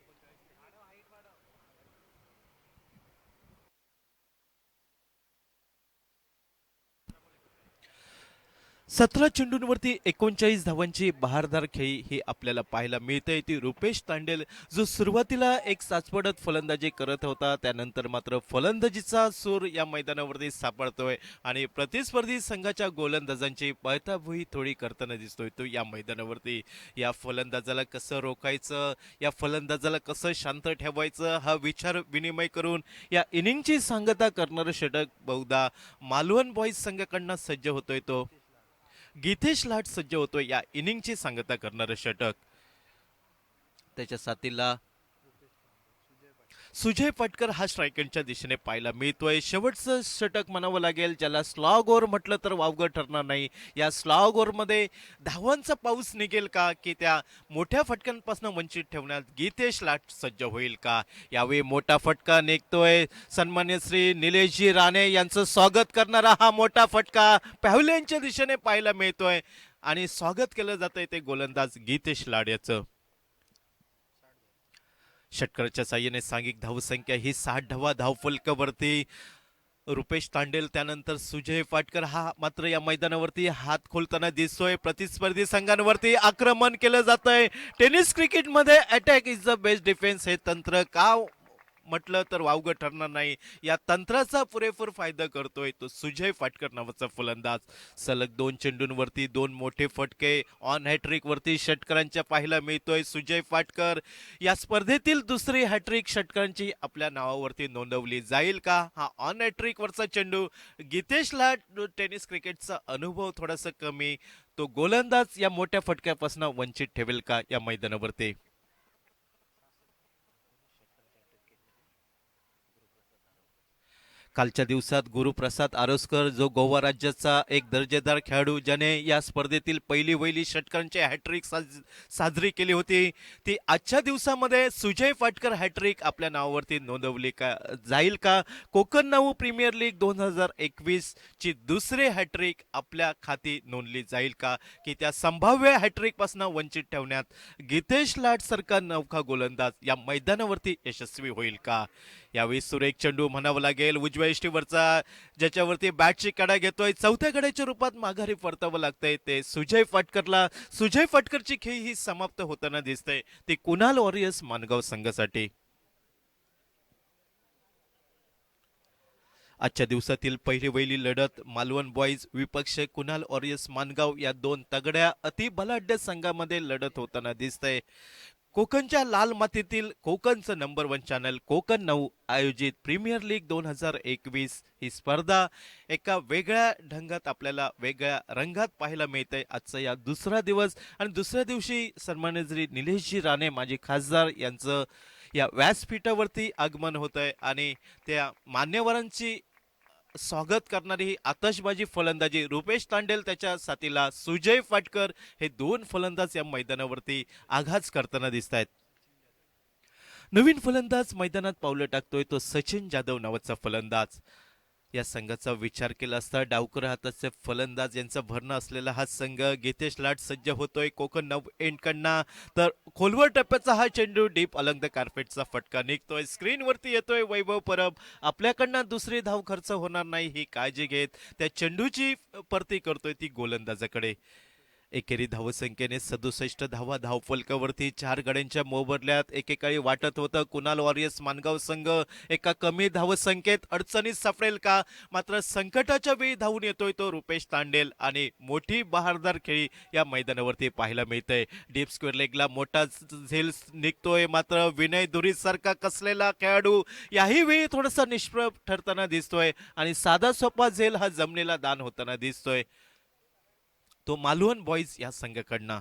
17 चेंडूंवरती 39 धावांची बहारदार खेळी ही आपल्याला पाहायला मिळते. ती रुपेश तांडेल जो सुरुवातीला एक साचपडत फलंदाजी करत होता, त्यानंतर मात्र फलंदाजीचा सूर या मैदानावरती सापडतोय आणि प्रतिस्पर्धी संघाच्या गोलंदाजांची पळताभुई थोडी करताना दिसतोय तो या मैदानावरती. या फलंदाजाला कसं रोखायचं, या फलंदाजाला कसं शांत ठेवायचं हा विचार विनिमय करून या इनिंगची सांगता करणारं षटक बहुधा मालवण बॉईज संघाकडनं सज्ज होतोय. तो गीतेश लाट सज्ज होतोय या इनिंगची सांगता करणारं षटक. त्याच्या साथीला सुजय पाटकर हा स्ट्रायकरच्या दिशेने पाहायला मिळतोय. शेवटचं षटक म्हणावं लागेल, ज्याला स्लॉग ओव्हर म्हटलं तर वावगं ठरणार नाही. या स्लॉग ओव्हरमध्ये धावांचा पाऊस निघेल का, की त्या मोठ्या फटक्यांपासून वंचित ठेवण्यात गीतेश लाट सज्ज होईल का. यावेळी मोठा फटका निघतोय. सन्मान्य श्री निलेशजी राणे यांचं स्वागत करणारा हा मोठा फटका पॅव्हलियनच्या दिशेने पाहायला मिळतोय आणि स्वागत केलं जातंय ते गोलंदाज गीतेश लाड याचं. षटकाराच्या साह्याने सांघिक धावसंख्या ही 60 धावा धावफलकावरती. रुपेश तांडेल त्यानंतर सुजय पाटकर हा मात्र या मैदानावरती हात खोलताना दिसतोय. प्रतिस्पर्धी संघांवरती आक्रमण केलं जातंय. टेनिस क्रिकेटमध्ये attack is the best defence हे तंत्र का म्हटलं तर वावगं ठरणार नाही. या तंत्राचा पुरेपूर फायदा करतोय तो सुजय पाटकर नावाचा फलंदाज. सलग 2 चेंडूंवरती 2 मोठे फटके ऑन हॅट्रिक वरती षटकारांच्या पाहायला मिळतोय. सुजय पाटकर या स्पर्धेतील दुसरी हॅट्रिक षटकारांची आपल्या नावावरती नोंदवली जाईल का. हा ऑन हॅट्रिक वरचा चेंडू गीतेशला टेनिस क्रिकेटचा अनुभव थोडासा कमी, तो गोलंदाज या मोठ्या फटक्यापासून वंचित ठेवेल का या मैदानावरती. कालच्या दिवसात गुरुप्रसाद आरोस्कर जो गोवा राज्याचा एक दर्जेदार खेळाडू, ज्याने या स्पर्धेतील पहिली षटकारांची हॅट्रिक साजरी केली होती, ती आजच्या दिवसामध्ये सुजय पाटकर हॅट्रिक आपल्या नावावरती नोंदवली का जाईल का. कोकण नऊ प्रीमियर लीग 2021 ची दुसरी हॅट्रिक आपल्या खाती नोंदली जाईल का, की त्या संभाव्य हॅट्रिक पासून वंचित ठेवण्यात गीतेश लाट सारखा नौका गोलंदाज या मैदानावरती यशस्वी होईल का. यावेळी सुरेख चेंडू म्हणावं लागेल उजव्या इष्टीवरचा, ज्याच्यावरती बॅटची कडा घेतोय. चौथ्या कड्याच्या रूपात माघारी परतावं लागतंय ते सुजय पाटकरला. सुजय पाटकरची खेळी ही समाप्त होताना दिसते, ती कुणाल वॉरियर्स मानगाव संघासाठी. आजच्या दिवसातील पहिली लढत मालवण बॉईज विपक्ष कुणाल वॉरियर्स मानगाव या 2 तगड्या अतिबलाढ्य संघामध्ये लढत होताना दिसतंय. कोकणच्या लाल मातीतील कोकणचं नंबर 1 चॅनल कोकण 9 आयोजित प्रीमियर लीग 2021 ही स्पर्धा एका वेगळ्या ढंगात आपल्याला वेगळ्या रंगात पाहायला मिळते. आजचा या दुसरा दिवस आणि दुसऱ्या दिवशी सन्माननीय श्री निलेशजी राणे माजी खासदार यांचं या व्यासपीठावरती आगमन होत आहे आणि त्या मान्यवरांची स्वागत करणारी ही आतषबाजी फलंदाजी रुपेश तांडेल त्याच्या साथीला सुजय पाटकर हे 2 फलंदाज या मैदानावरती आघात करताना दिसत आहेत. नवीन फलंदाज मैदानात पावलं टाकतोय तो सचिन जाधव नावाचा फलंदाज. या संघाचा विचार केला असता डावकर हाताचे फलंदाज यांचा भरणा असलेला हा संघ. गीतेश लाट सज्ज होतोय कोकण 9 एंडकडनं, तर खोलवर टप्प्याचा हा चेंडू डीप अलंग द कार्पेटचा फटका निघतोय. स्क्रीनवरती येतोय वैभव परब. आपल्याकडनं दुसरी धाव खर्च होणार नाही ही काळजी घेत त्या चेंडूची परती करतोय ती गोलंदाजाकडे. एकेरी धावसंख्येने 67 धावा धावफलकावरती 4 गड्यांच्या मोबदल्यात एकेकाळी वाटत होतं कुणाल वॉरियर्स मानगाव संघ एका कमी धावसंख्येत अडचणीत सापडेल का. मात्र संकटाच्या वेळी धावून येतोय तो रुपेश तांडेल आणि मोठी बहारदार खेळी या मैदानावरती पाहायला मिळतंय. डीप स्क्वेअर लेगला मोठा झेल निघतोय, मात्र विनय धुरी सारखा कसलेला खेळाडू याही वेळी थोडासा निष्प्रभ ठरताना दिसतोय आणि साधा सोपा झेल हा जमलेला दान होताना दिसतोय तो मालवण बॉईज या संघाकडनं.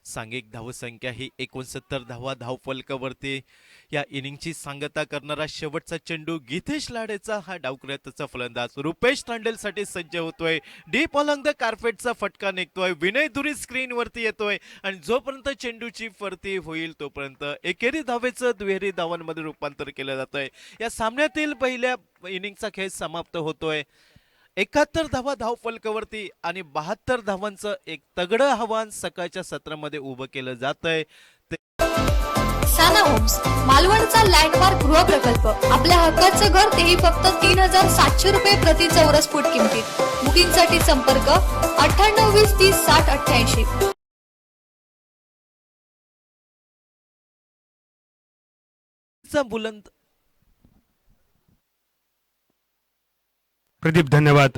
सांघिक धावसंख्या ही 69 धावा धावफलकावरती. या इनिंगची सांगता करणारा शेवटचा चेंडू गीतेश लाडेचा हा डावकऱ्याचा फलंदाज रुपेश तांडेलसाठी सज्ज होतोय. डीप अलंग द कार्पेटचा फटका निघतोय. विनय धुरी स्क्रीनवरती येतोय आणि जोपर्यंत चेंडूची परती होईल तोपर्यंत एकेरी धावेचं दुहेरी धावांमध्ये रूपांतर केलं जातंय. या सामन्यातील पहिल्या इनिंगचा खेळ समाप्त होतोय. 71 धावा धावफलकावरती आणि 72 धावांचं एक तगडं आव्हान सकाळच्या सत्रामध्ये उभं केलं जातंय. साना होम्स मालवणचा लँडमार्क गृहप्रकल्प. आपल्या हक्काचं घर तेही फक्त 3700 रुपये प्रति चौरस फूट किमतीत. बुकिंगसाठी संपर्क 9820306088. बुलंद प्रदीप धन्यवाद.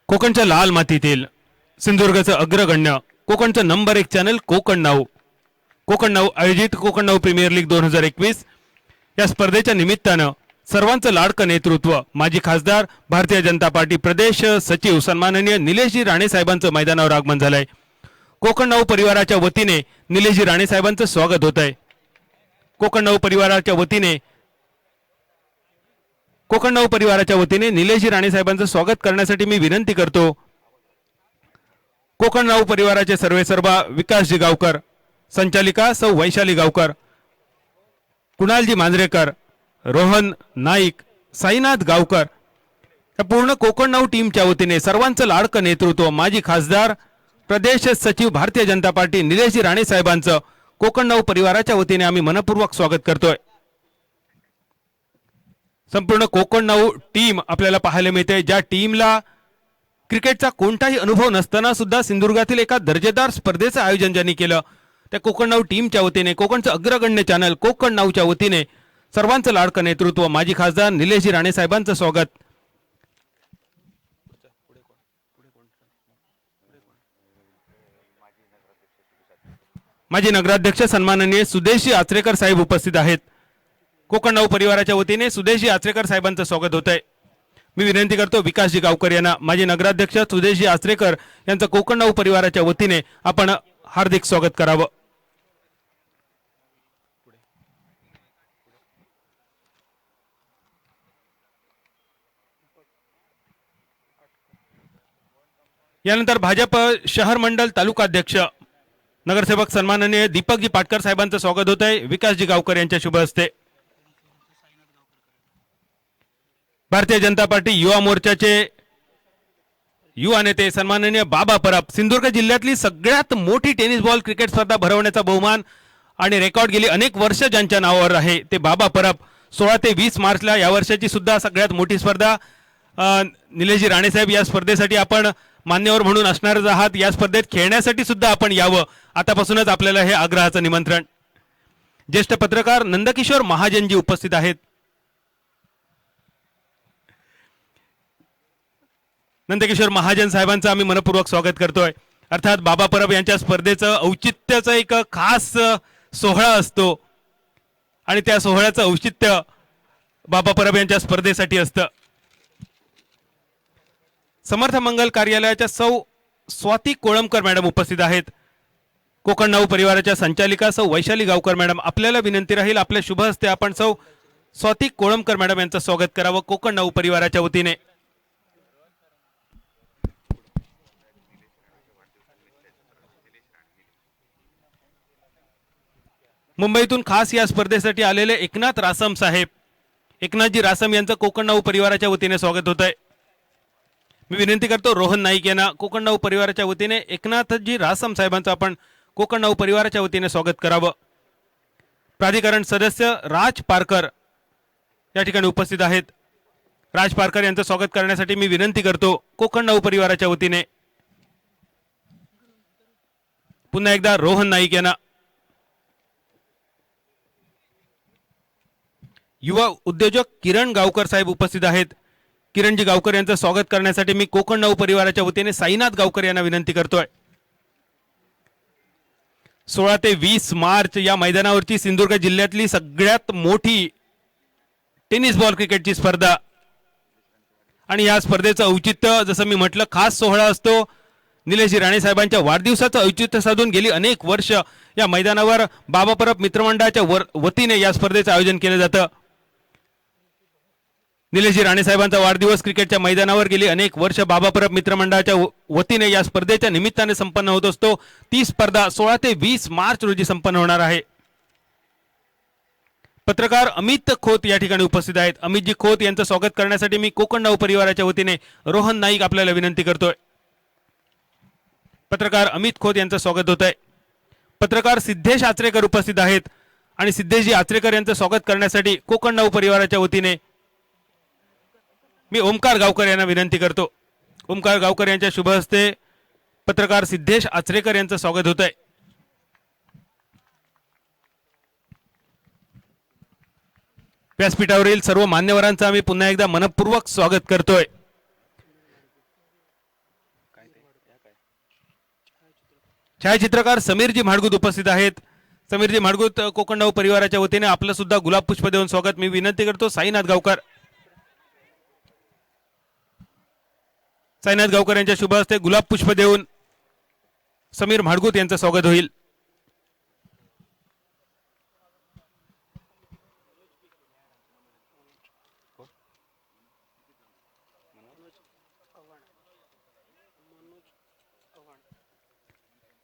कोकणच्या लाल मातीतील सिंधुदुर्गाचं अग्रगण्य कोकणचं नंबर 1 चॅनल कोकण नाऊ आयोजित कोकण नाऊ प्रीमियर लीग 2021 या स्पर्धेच्या निमित्तानं सर्वांचं लाडकं नेतृत्व माजी खासदार भारतीय जनता पार्टी प्रदेश सचिव सन्माननीय निलेशजी राणे साहेबांचं मैदानावर आगमन झालंय. कोकण नाऊ परिवाराच्या वतीने निलेशजी राणे साहेबांचं स्वागत होत आहे. कोकण नाऊ परिवाराच्या वतीने निलेशजी राणे साहेबांचं स्वागत करण्यासाठी मी विनंती करतो. कोकण नाऊ परिवाराचे सर्वेसर्वा विकासजी गावकर, संचालिका सौ वैशाली गावकर, कुणालजी मांजरेकर, रोहन नाईक, साईनाथ गावकर या पूर्ण कोकण नाऊ टीमच्या वतीने सर्वांचं लाडकं नेतृत्व माजी खासदार प्रदेश सचिव भारतीय जनता पार्टी निलेशजी राणे साहेबांचं कोकण नाऊ परिवाराच्या वतीने आम्ही मनपूर्वक स्वागत करतोय. संपूर्ण कोकण नाऊ टीम आपल्याला पाहायला मिळते, ज्या टीमला क्रिकेटचा कोणताही अनुभव नसताना सुद्धा सिंधुदुर्गातील एका दर्जेदार स्पर्धेचं आयोजन ज्यांनी केलं त्या कोकण नाऊ टीमच्या वतीने कोकणचं अग्रगण्य चॅनल कोकण नाऊच्या वतीने सर्वांचं लाडकं नेतृत्व माजी खासदार निलेशजी राणे साहेबांचं स्वागत. माजी नगराध्यक्ष सन्माननीय सुदेशजी आचरेकर साहेब उपस्थित आहेत. कोकण नाऊ परिवाराच्या वतीने सुदेशजी आचरेकर साहेबांचं स्वागत होत आहे. मी विनंती करतो विकासजी गावकर यांना माजी नगराध्यक्ष सुदेशजी आचरेकर यांचं कोकण नाऊ परिवाराच्या वतीने आपण हार्दिक स्वागत करावं. यानंतर भाजप शहर मंडल तालुकाध्यक्ष नगरसेवक सन्माननीय दीपकजी पाटकर साहेबांचं स्वागत होत आहे विकासजी गावकर यांच्या शुभ हस्ते. भारतीय जनता पार्टी युवा मोर्चाचे युवा नेते सन्माननीय बाबा परब, सिंधुदुर्ग जिल्ह्यातली सगळ्यात मोठी टेनिस बॉल क्रिकेट स्पर्धा भरवण्याचा बहुमान आणि रेकॉर्ड गेली अनेक वर्ष ज्यांच्या नावावर आहे ते बाबा परब. 16 ते 20 मार्चला या वर्षाची सुद्धा सगळ्यात मोठी स्पर्धा. निलेशजी राणे साहेब या स्पर्धेसाठी आपण मान्यवर म्हणून असणारच आहात. या स्पर्धेत खेळण्यासाठी सुद्धा आपण यावं, आतापासूनच आपल्याला हे आग्रहाचं निमंत्रण. ज्येष्ठ पत्रकार नंदकिशोर महाजनजी उपस्थित आहेत. नंदकिशोर महाजन साहेबांचं आम्ही मनपूर्वक स्वागत करतोय. अर्थात बाबा परब यांच्या स्पर्धेचं औचित्याचं एक खास सोहळा असतो आणि त्या सोहळ्याचं औचित्य बाबा परब यांच्या स्पर्धेसाठी असतं. समर्थ मंगल कार्यालयाच्या सौ स्वाती कोळंबकर मॅडम उपस्थित आहेत. कोकण नाऊ परिवाराच्या संचालिका सौ वैशाली गावकर मॅडम, आपल्याला विनंती राहील आपल्या शुभ हस्ते आपण सौ स्वाती कोळंबकर मॅडम यांचं स्वागत करावं कोकण नाऊ परिवाराच्या वतीने. मुंबईतून खास या स्पर्धेसाठी आलेले एकनाथ रासम साहेब, एकनाथजी रासम यांचं कोकण नाऊ परिवाराच्या वतीने स्वागत होत आहे. मी विनंती करतो रोहन नाईक यांना कोकण नाऊ परिवाराच्या वतीने एकनाथजी रासम साहेबांचं आपण कोकण नाऊ परिवाराच्या वतीने स्वागत करावं. प्राधिकरण सदस्य राज पारकर या ठिकाणी उपस्थित आहेत. राज पारकर यांचं स्वागत करण्यासाठी मी विनंती करतो कोकण नाऊ परिवाराच्या वतीने. पुन्हा एकदा रोहन नाईक यांना. युवा उद्योजक किरण गावकर साहेब उपस्थित आहेत. किरणजी गावकर यांचं स्वागत करण्यासाठी मी कोकण नाऊ परिवाराच्या वतीने साईनाथ गावकर यांना विनंती करतोय. 16 ते 20 मार्च या मैदानावरची सिंधुदुर्ग जिल्ह्यातली सगळ्यात मोठी टेनिस बॉल क्रिकेटची स्पर्धा आणि या स्पर्धेचं औचित्य जसं मी म्हटलं खास सोहळा असतो. निलेशजी राणे साहेबांच्या वाढदिवसाचं औचित्य साधून गेली अनेक वर्ष या मैदानावर बाबा परब मित्रमंडळाच्या वतीने या स्पर्धेचं आयोजन केलं जातं. निलेशजी राणे साहेबांचा वाढदिवस क्रिकेटच्या मैदानावर गेली अनेक वर्ष बाबा परब मित्रमंडळाच्या वतीने या स्पर्धेच्या निमित्ताने संपन्न होत असतो. ती स्पर्धा 16 ते 20 मार्च रोजी संपन्न होणार आहे. पत्रकार अमित खोत या ठिकाणी उपस्थित आहेत. अमितजी खोत यांचं स्वागत करण्यासाठी मी कोकण नाऊ परिवाराच्या वतीने रोहन नाईक आपल्याला विनंती करतोय. पत्रकार अमित खोत यांचं स्वागत होत आहे. पत्रकार सिद्धेश आचरेकर उपस्थित आहेत आणि सिद्धेशजी आचरेकर यांचं स्वागत करण्यासाठी कोकण नाऊ परिवाराच्या वतीने मी ओमकार गावकर यांना विनंती करतो. ओमकार गावकर यांच्या शुभ हस्ते पत्रकार सिद्धेश आचरेकर यांचं स्वागत होत आहे. व्यासपीठावरील सर्व मान्यवरांचं आम्ही पुन्हा एकदा मनपूर्वक स्वागत करतोय. छायाचित्रकार समीरजी म्हाडगुत उपस्थित आहेत. समीरजी म्हाडगुत, कोकण नऊ परिवाराच्या वतीने आपलं सुद्धा गुलाब पुष्प देऊन स्वागत मी विनंती करतो. साईनाथ गावकर यांच्या शुभ हस्ते गुलाब पुष्प देऊन समीर म्हाडगुत यांचं स्वागत होईल.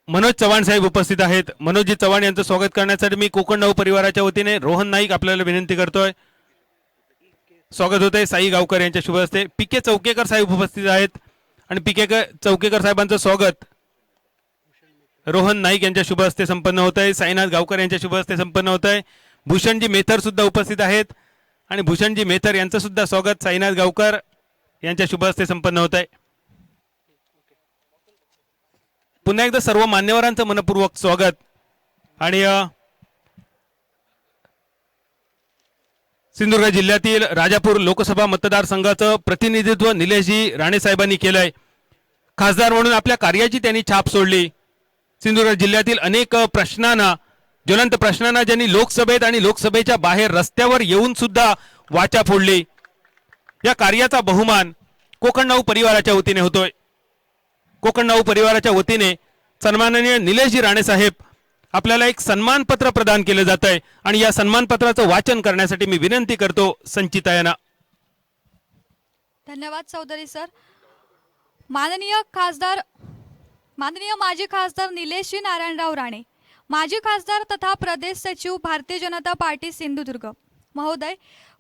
मनोज चव्हाण साहेब उपस्थित आहेत. मनोजजी चव्हाण यांचं स्वागत करण्यासाठी मी कोकण नऊ परिवाराच्या वतीने रोहन नाईक आपल्याला विनंती करतोय. स्वागत होत आहे साई गावकर यांच्या शुभ हस्ते. पीके चौकेकर साहेब उपस्थित आहेत आणि पीके चौकेकर साहेबांचं स्वागत रोहन नाईक यांच्या शुभ हस्ते संपन्न होत आहे. साईनाथ गावकर यांच्या शुभ हस्ते संपन्न होत आहे. भूषणजी मेथर सुद्धा उपस्थित आहेत आणि भूषणजी मेथर यांचं सुद्धा स्वागत साईनाथ गावकर यांच्या शुभ हस्ते संपन्न होत आहे. पुन्हा एकदा सर्व मान्यवरांचं मनपूर्वक स्वागत. आणि सिंधुदुर्ग जिल्ह्यातील राजापूर लोकसभा मतदारसंघाचं प्रतिनिधित्व निलेशजी राणे साहेबांनी केलंय. खासदार म्हणून आपल्या कार्याची त्यांनी छाप सोडली. सिंधुदुर्ग जिल्ह्यातील अनेक प्रश्नांना, ज्वलंत प्रश्नांना ज्यांनी लोकसभेत आणि लोकसभेच्या बाहेर रस्त्यावर येऊन सुद्धा वाचा फोडली. या कार्याचा बहुमान कोकण नऊ परिवाराच्या वतीने होतोय. कोकण नऊ परिवाराच्या वतीने सन्माननीय निलेशजी राणे साहेब आपल्याला एक सन्मानपत्र प्रदान केलं जात आहे आणि या सन्मानपत्राचं वाचन करण्यासाठी मी विनंती करतो संचिता यांना. धन्यवाद चौधरी सर. माननीय माजी खासदार निलेशजी नारायणराव राणे, माजी खासदार तथा प्रदेश सचिव भारतीय जनता पार्टी सिंधुदुर्ग महोदय,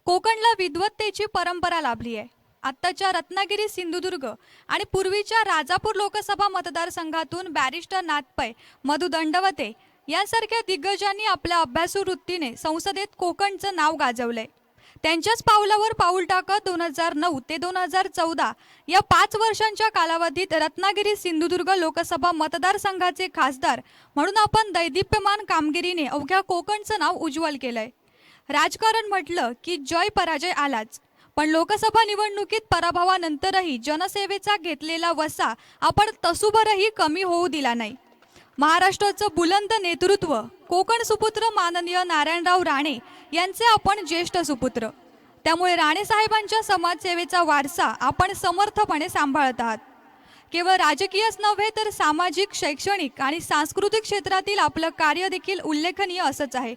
कोकणला विद्वत्तेची परंपरा लाभली आहे. आत्ताच्या रत्नागिरी, सिंधुदुर्ग आणि पूर्वीच्या राजापूर लोकसभा मतदारसंघातून बॅरिस्टर नाथपै, मधु दंडवते यांसारख्या दिग्गजांनी आपल्या अभ्यासू वृत्तीने संसदेत कोकणचं नाव गाजवलंय. त्यांच्याच पावलावर पाऊल टाकत 2009 ते 2014 या 5 वर्षांच्या कालावधीत रत्नागिरी सिंधुदुर्ग लोकसभा मतदारसंघाचे खासदार म्हणून आपण दैदिप्यमान कामगिरीने अवघ्या कोकणचं नाव उज्ज्वल केलंय. राजकारण म्हटलं की जय पराजय आलाच, पण लोकसभा निवडणुकीत पराभवानंतरही जनसेवेचा घेतलेला वसा आपण तसूभरही कमी होऊ दिला नाही. महाराष्ट्राचं बुलंद नेतृत्व कोकण सुपुत्र माननीय नारायणराव राणे यांचे आपण ज्येष्ठ सुपुत्र. त्यामुळे राणे साहेबांच्या समाजसेवेचा वारसा आपण समर्थपणे सांभाळत आहात. केवळ राजकीयच नव्हे तर सामाजिक, शैक्षणिक आणि सांस्कृतिक क्षेत्रातील आपलं कार्य देखील उल्लेखनीय असंच आहे.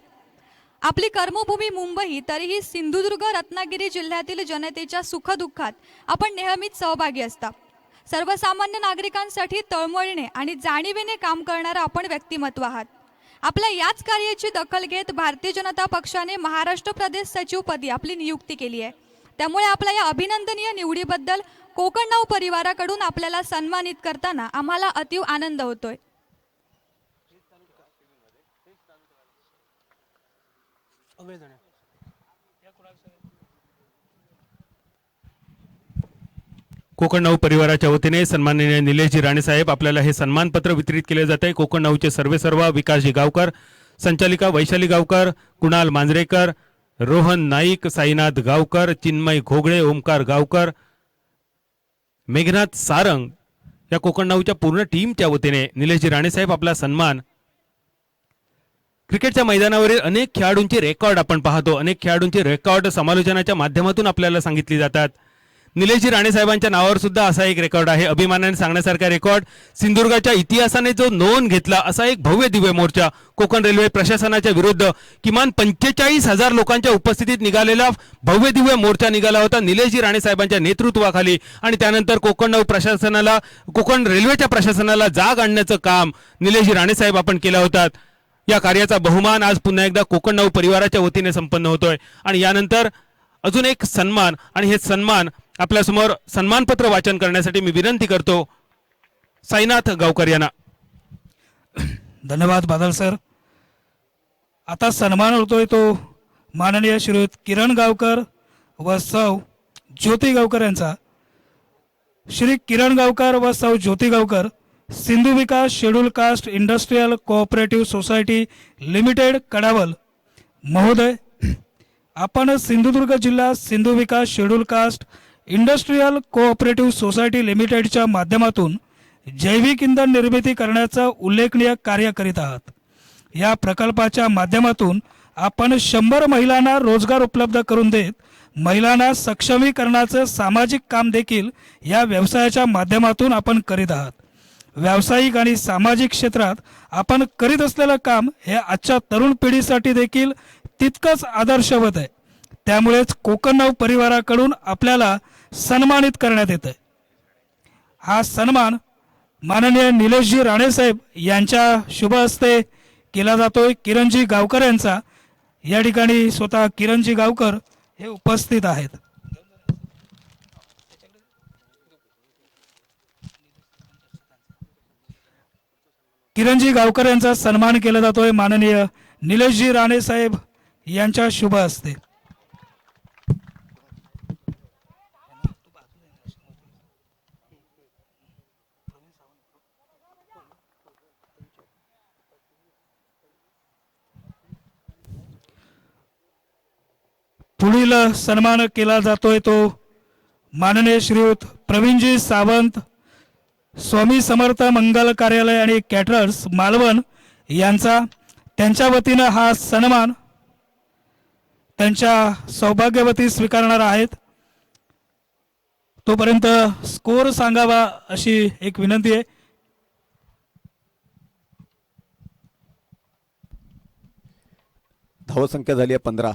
आपली कर्मभूमी मुंबई, तरीही सिंधुदुर्ग, रत्नागिरी जिल्ह्यातील जनतेच्या सुखदुःखात आपण नेहमीच सहभागी असता. सर्वसामान्य नागरिकांसाठी तळमळीने आणि जाणीवेने काम करणारं आपण व्यक्तिमत्व आहात. आपल्या याच कार्याची दखल घेत भारतीय जनता पक्षाने महाराष्ट्र प्रदेश सचिवपदी आपली नियुक्ती केली आहे. त्यामुळे आपल्या या अभिनंदनीय निवडीबद्दल कोकण नऊ परिवाराकडून आपल्याला सन्मानित करताना आम्हाला अतीव आनंद होतोय. कोकण नऊ परिवाराच्या वतीने सन्माननीय निलेशजी राणे साहेब आपल्याला हे सन्मानपत्र वितरित केले जात आहे. कोकण नऊचे सर्वेसर्वा विकासजी गावकर, संचालिका वैशाली गावकर, कुणाल मांजरेकर, रोहन नाईक, साईनाथ गावकर, चिन्मय घोगळे, ओमकार गावकर, मेघनाथ सारंग या कोकण नऊच्या पूर्ण टीमच्या वतीने निलेशजी राणे साहेब आपला सन्मान. क्रिकेटच्या मैदानावरील अनेक खेळाडूंचे रेकॉर्ड आपण पाहतो. अनेक खेळाडूंचे रेकॉर्ड समालोचनाच्या माध्यमातून आपल्याला सांगितली जातात. निलेशजी राणे साहेबांच्या नावावर सुद्धा असा एक रेकॉर्ड आहे, अभिमानाने सांगण्यासारखा रेकॉर्ड. सिंधुदुर्गाच्या इतिहासाने जो नोंद घेतला असा एक भव्य दिव्य मोर्चा कोकण रेल्वे प्रशासनाच्या विरुद्ध किमान 45,000 लोकांच्या उपस्थितीत निघालेला भव्य दिव्य मोर्चा निघाला होता निलेशजी राणे साहेबांच्या नेतृत्वाखाली. आणि त्यानंतर कोकण नऊ प्रशासनाला, कोकण रेल्वेच्या प्रशासनाला जाग आणण्याचं काम निलेशजी राणे साहेब आपण केला होता. या कार्याचा बहुमान आज पुन्हा एकदा कोकण नऊ परिवाराच्या वतीने संपन्न होतोय. आणि यानंतर अजून एक सन्मान, आणि हे सन्मान आपल्यासमोर सन्मानपत्र वाचन करण्यासाठी मी विनंती करतो साईनाथ गावकर यांना. धन्यवाद बादल सर. आता सन्मान होतोय तो माननीय श्रीयुत किरण गावकर व सौ ज्योती गावकर यांचा. श्री किरण गावकर व Sau Jyoti Gaonkar, Sindhu Vikas schedule caste industrial cooperative society limited Kadaval महोदय, आपण सिंधुदुर्ग जिल्हा Sindhu Vikas schedule caste industrial cooperative society लिमिटेडच्या माध्यमातून जैविक इंधन निर्मिती करण्याचं उल्लेखनीय कार्य करीत आहात. या प्रकल्पाच्या माध्यमातून आपण 100 महिलांना रोजगार उपलब्ध करून देत महिलांना सक्षमीकरणाचं सामाजिक काम देखील या व्यवसायाच्या माध्यमातून आपण करीत आहात. व्यावसायिक आणि सामाजिक क्षेत्रात आपण करीत असलेलं काम हे आजच्या तरुण पिढीसाठी देखील तितकंच आदर्शवत आहे. त्यामुळेच कोकणनव परिवाराकडून आपल्याला सन्मानित करण्यात येत आहे. हा सन्मान माननीय निलेशजी राणेसाहेब यांच्या शुभ हस्ते केला जातोय. किरणजी गावकर यांचा या ठिकाणी स्वतः किरणजी गावकर हे उपस्थित आहेत. किरणजी गावकर यांचा सन्मान केला जातोय माननीय निलेशजी राणेसाहेब यांच्या शुभ हस्ते. पुढील सन्मान केला जातोय तो माननीय श्रीयुत प्रवीणजी सावंत, स्वामी समर्थ मंगल कार्यालय आणि कॅटरर्स मालवण यांचा. त्यांच्या वतीनं हा सन्मान त्यांच्या सौभाग्यवती स्वीकारणार आहेत. तोपर्यंत स्कोर सांगावा अशी एक विनंती आहे. धावसंख्या झाली आहे 15.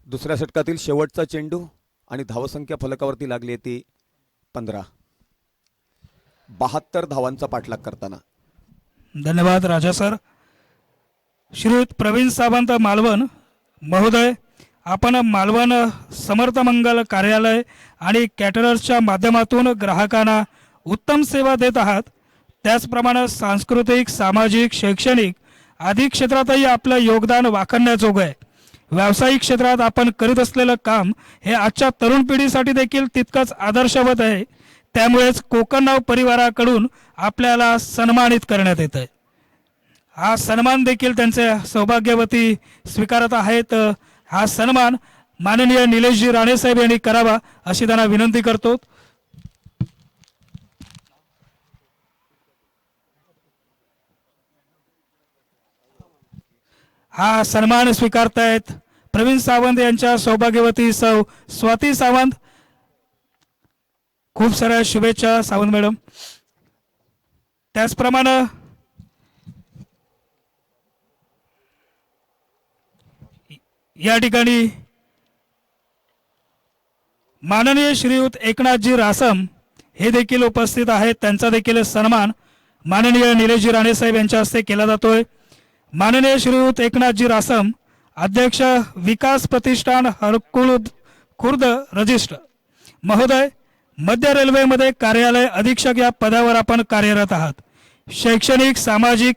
दुसऱ्या षटकातील शेवटचा चेंडू आणि धावसंख्या फलकावरती लागली आहे ती 15. 72 धावांचा पाठलाग करताना. धन्यवाद राजा सर. श्रीयुत प्रवीण सावंत मालवण महोदय, आपण मालवण समर्थ मंगल कार्यालय आणि कॅटरर्सच्या माध्यमातून ग्राहकांना उत्तम सेवा देत आहात. त्याचप्रमाणे सांस्कृतिक, सामाजिक, शैक्षणिक आदी क्षेत्रातही आपलं योगदान वाखाणण्याजोगं आहे. व्यावसायिक क्षेत्रात आपण करीत असलेलं काम हे आजच्या तरुण पिढीसाठी देखील तितकंच आदर्शवत आहे. त्यामुळेच कोकणनव परिवाराकडून आपल्याला सन्मानित करण्यात येत आहे. हा सन्मान देखील त्यांचे सौभाग्यवती स्वीकारत आहेत. हा सन्मान माननीय निलेशजी राणेसाहेब यांनी करावा अशी त्यांना विनंती करतो. हा सन्मान स्वीकारतायत प्रवीण सावंत यांच्या सौभाग्यवती सौ स्वाती सावंत. खूप साऱ्या शुभेच्छा सावंत मॅडम. त्याचप्रमाणे या ठिकाणी माननीय श्रीयुत एकनाथजी रासम हे देखील उपस्थित आहेत. त्यांचा देखील सन्मान माननीय निलेशजी राणेसाहेब यांच्या हस्ते केला जातोय. माननीय श्रीयुत एकनाथजी रासम, अध्यक्ष विकास प्रतिष्ठान हरकुळ खुर्द रजिस्टर महोदय, मध्य रेल्वेमध्ये कार्यालय अधीक्षक या पदावर आपण कार्यरत आहात. शैक्षणिक, सामाजिक,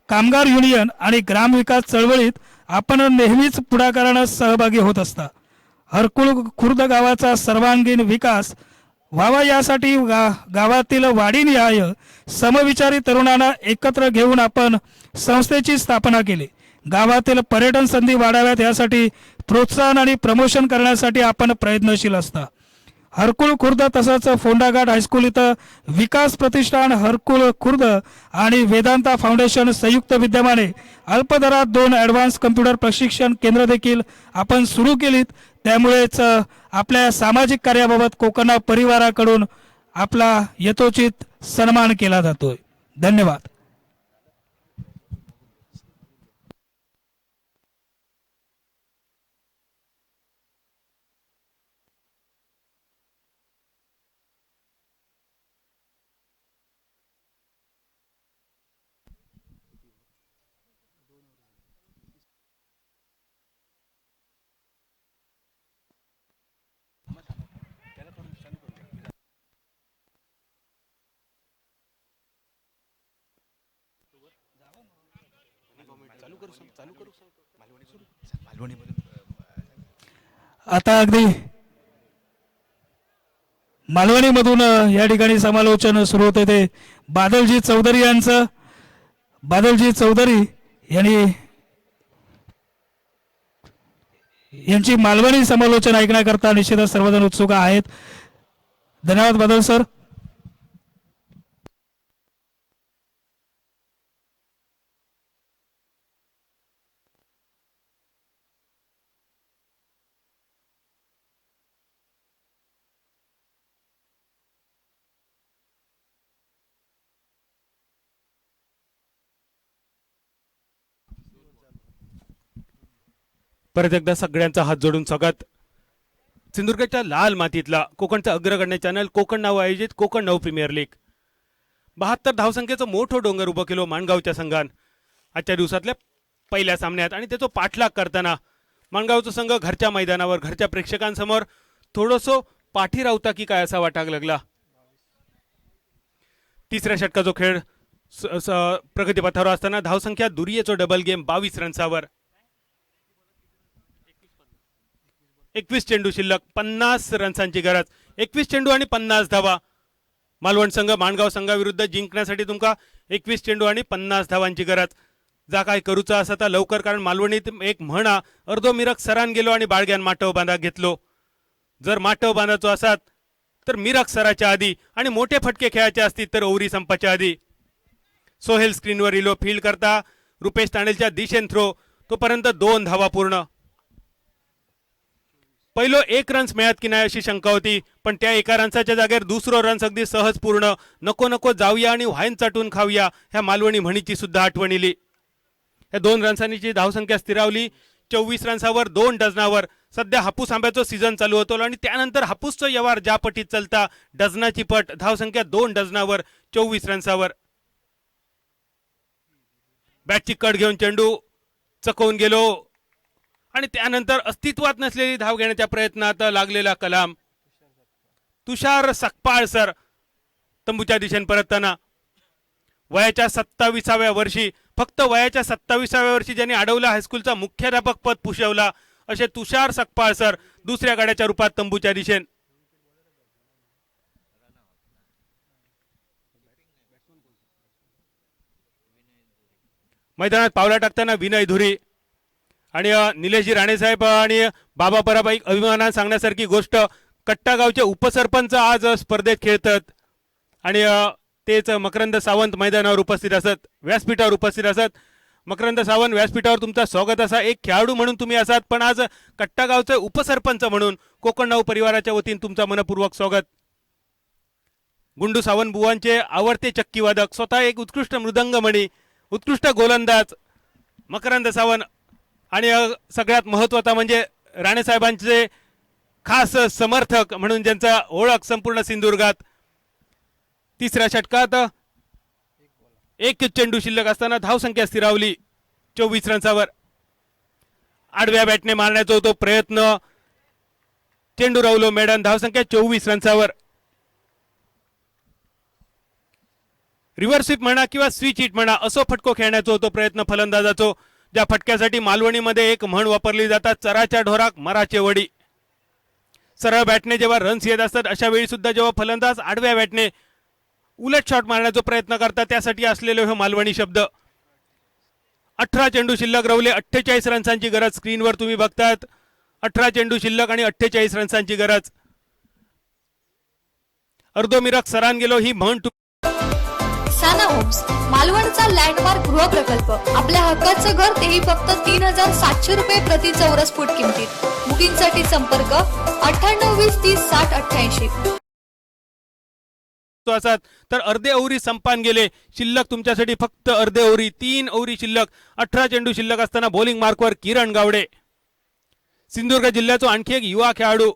कामगार युनियन आणि ग्रामविकास चळवळीत आपण नेहमीच पुढाकाराने सहभागी होत असता. हरकुळ खुर्द गावाचा सर्वांगीण विकास व्हावा यासाठी गावातील वाडीनिहाय समविचारी तरुणांना एकत्र घेऊन आपण संस्थेची स्थापना केली. गावातील पर्यटन संधी वाढाव्यात यासाठी प्रोत्साहन आणि प्रमोशन करण्यासाठी आपण प्रयत्नशील असता. हरकुळ खुर्द तसंच फोंडाघाट हायस्कूल इथं विकास प्रतिष्ठान हरकुळ खुर्द आणि वेदांता फाउंडेशन संयुक्त विद्यमाने अल्पदरात 2 ॲडव्हान्स कम्प्युटर प्रशिक्षण केंद्र देखील आपण सुरू केलीत. त्यामुळेच आपल्या सामाजिक कार्याबाबत कोकणनव परिवाराकडून आपला यथोचित सन्मान केला जातोय. धन्यवाद. आता अगदी मालवणीमधून या ठिकाणी समालोचन सुरू होते ते बादलजी चौधरी यांचं. बादलजी चौधरी यांची मालवणी समालोचन ऐकण्याकरता निश्चितच सर्वजण उत्सुक आहेत. धन्यवाद बादल सर. परत एकदा सगळ्यांचा हात जोडून स्वागत. सिंधुदुर्गच्या लाल मातीतला कोकणचा अग्रगण्य चॅनल कोकण नाव आयोजित कोकण नऊ प्रीमियर लीग 72 धावसंख्येचं मोठं डोंगर उभं केलं माणगावच्या संघान आजच्या दिवसातल्या पहिल्या सामन्यात. आणि त्याचा पाठलाग करताना माणगावचा संघ घरच्या मैदानावर घरच्या प्रेक्षकांसमोर थोडंसं पाठी रावता की काय असा वाटाक लागला. तिसऱ्या षटकाचा खेळ प्रगतीपथावर असताना धावसंख्या दुरियेचो डबल गेम 22 रन्सावर. 21 चेंडू शिल्लक 50 रन्सांची गरज. 21 चेंडू आणि 50 धावा. मालवण संघ माणगाव संघाविरुद्ध जिंकण्यासाठी तुमका 21 चेंडू आणि 50 धावांची गरज. जा काय करूचा असा तर लवकर, कारण मालवणीत एक म्हणा अर्धो मिरक सरान गेलो आणि बाळग्यान माटव बांधा घेतलो. जर माटव बांधाचो असात तर मिरक सराच्या आधी आणि मोठे फटके खेळायचे असतील तर ओव्हरी संपाच्या आधी. सोहेल स्क्रीनवर इलो फील्ड करता रुपेश तांडेलच्या दिशेन थ्रो, तोपर्यंत 2 धावा पूर्ण. पहिलो 1 रन्स मिळत की नाही अशी शंका होती, पण त्या 1 रन्साच्या जागेवर दुसरो रन्स अगदी सहज पूर्ण. नको नको जाऊया आणि व्हाईन चाटून खाऊया ह्या मालवणी म्हणीची सुद्धा आठवण इली. या 2 रन्सांची धावसंख्या स्थिरावली 24 रन्सावर 2 डझनावर. सध्या हापूस आंब्याचं सीझन चालू होतो आणि त्यानंतर हापूसचं व्यवहार ज्या पटीत चलता डझनाची पट. धावसंख्या 2 डझनावर 24 रन्सावर. बॅटची कट घेऊन चेंडू चकवून गेलो आणि त्यानंतर अस्तित्वात नसलेली धाव घेण्याच्या प्रयत्नात लागलेला कलाम. तुषार सकपाळ सर तंबूच्या दिशेने परतताना वयाच्या 27व्या वर्षी, फक्त वयाच्या 27व्या वर्षी ज्यांनी अडवला हायस्कूलचा मुख्याध्यापक पद पुषवला असे तुषार सकपाळ सर दुसऱ्या गाड्याच्या रूपात तंबूच्या दिशेने. मैदानात पावला टाकताना विनय धुरी आणि निलेशजी राणेसाहेब आणि बाबा पराबाई अभिमानाने सांगण्यासारखी गोष्ट, कट्टा गावचे उपसरपंच आज स्पर्धेत खेळतात आणि तेच मकरंद सावंत मैदानावर उपस्थित असत, व्यासपीठावर उपस्थित असत. मकरंद सावंत, व्यासपीठावर तुमचं स्वागत असा. एक खेळाडू म्हणून तुम्ही असात, पण आज कट्टा गावचे उपसरपंच म्हणून कोकण नऊ परिवाराच्या वतीने तुमचं मनपूर्वक स्वागत. गुंडू सावंत बुवांचे आवडते चक्कीवादक, स्वतः एक उत्कृष्ट मृदंगमणी, उत्कृष्ट गोलंदाज मकरंद सावंत आणि सगळ्यात महत्त्वाचा म्हणजे राणेसाहेबांचे खास समर्थक म्हणून ज्यांचा ओळख संपूर्ण सिंधुदुर्गात. तिसऱ्या षटकात 1 चेंडू शिल्लक असताना धावसंख्या स्थिरावली 24 रन्सावर. आडव्या बॅटने मारण्याचा तो प्रयत्न, चेंडू रावलो मेडन. धावसंख्या 24 रन्सावर. रिव्हर्स स्वीप म्हणा किंवा स्विच हिट म्हणा, असो फटको खेळण्याचा होतो प्रयत्न फलंदाजाचो, ज्या फटक्यासाठी मालवणीमध्ये एक म्हण वापरली जातात, चराच्या ढोराक मराचे वडी. सरळ बॅटने जेव्हा रन्स येत असतात अशा वेळी सुद्धा जेव्हा फलंदाज आडव्या बॅटने उलट शॉट मारण्याचा प्रयत्न करतात, त्यासाठी असलेले हे मालवणी शब्द. 18 चेंडू शिल्लक रवले, 48 रन्सांची गरज. स्क्रीनवर तुम्ही बघतात 18 चेंडू शिल्लक आणि 48 रन्सांची गरज. अर्धो मिरक सरान गेलो ही म्हण. साना होम्स मालवणचा लँडमार्क गृह प्रकल्प. आपल्या हक्काचं घर तेही फक्त 3700 रुपये प्रति चौरस फूट किमतीत. बुकिंगसाठी संपर्क 9820306088. असात तर अर्धे ओव्हरी संपान गेले. शिल्लक तुमच्यासाठी फक्त अर्धे ओव्हरी, 3 ओव्हरी शिल्लक. 18 चेंडू शिल्लक असताना बॉलिंग मार्कवर किरण गावडे. सिंधुदुर्ग जिल्ह्याचा आणखी एक युवा खेळाडू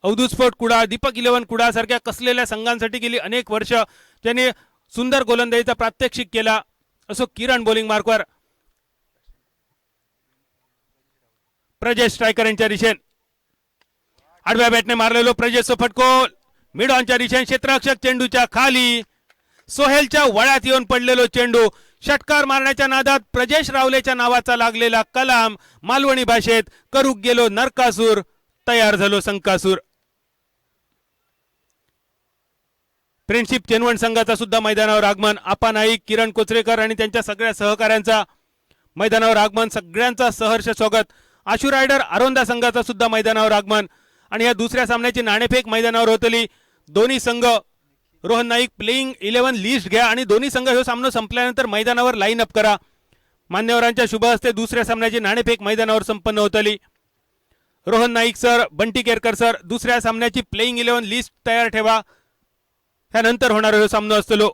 अवधूत स्पोर्ट कुडा, दीपक 11 कुडा सारख्या कसलेल्या संघांसाठी गेली अनेक वर्ष ज्यांनी सुंदर गोलंदाजीचा प्रात्यक्षिक केला, असो किरण बॉलिंग मार्कवर. प्रजेश स्ट्रायकर यांच्या दिशेने आडव्या बॅटने मारलेलो प्रजेशचा फटको मिड ऑनच्या दिशेने क्षेत्ररक्षक चेंडूच्या खाली. सोहेलच्या वळ्यात येऊन पडलेलो चेंडू, षटकार मारण्याच्या नादात प्रजेश रावलेच्या नावाचा लागलेला कलाम, मालवणी भाषेत करूक गेलो नरकासूर, तयार झालो संकासूर. फ्रेंडशिप चेनवण संघाचा सुद्धा मैदानावर आगमन. आपा नाईक, किरण कोचरेकर आणि त्यांच्या सगळ्या सहकाऱ्यांचा मैदानावर आगमन. सगळ्यांचा सहर्ष स्वागत. आशू रायडर आरोंदा संघाचा सुद्धा मैदानावर आगमन. आणि या दुसऱ्या सामन्याची नाणेफेक मैदानावर होतली. दोन्ही संघ, रोहन नाईक प्लेइंग 11 लिस्ट घ्या आणि दोन्ही संघ हे सामना संपल्यानंतर मैदानावर लाईन अप करा. मान्यवरांच्या शुभ हस्ते दुसऱ्या सामन्याची नाणेफेक मैदानावर संपन्न होतली. रोहन नाईक सर, बंटी केरकर सर, दुसऱ्या सामन्याची प्लेइंग 11 लिस्ट तयार ठेवा. त्यानंतर होणारा हा सामना असतो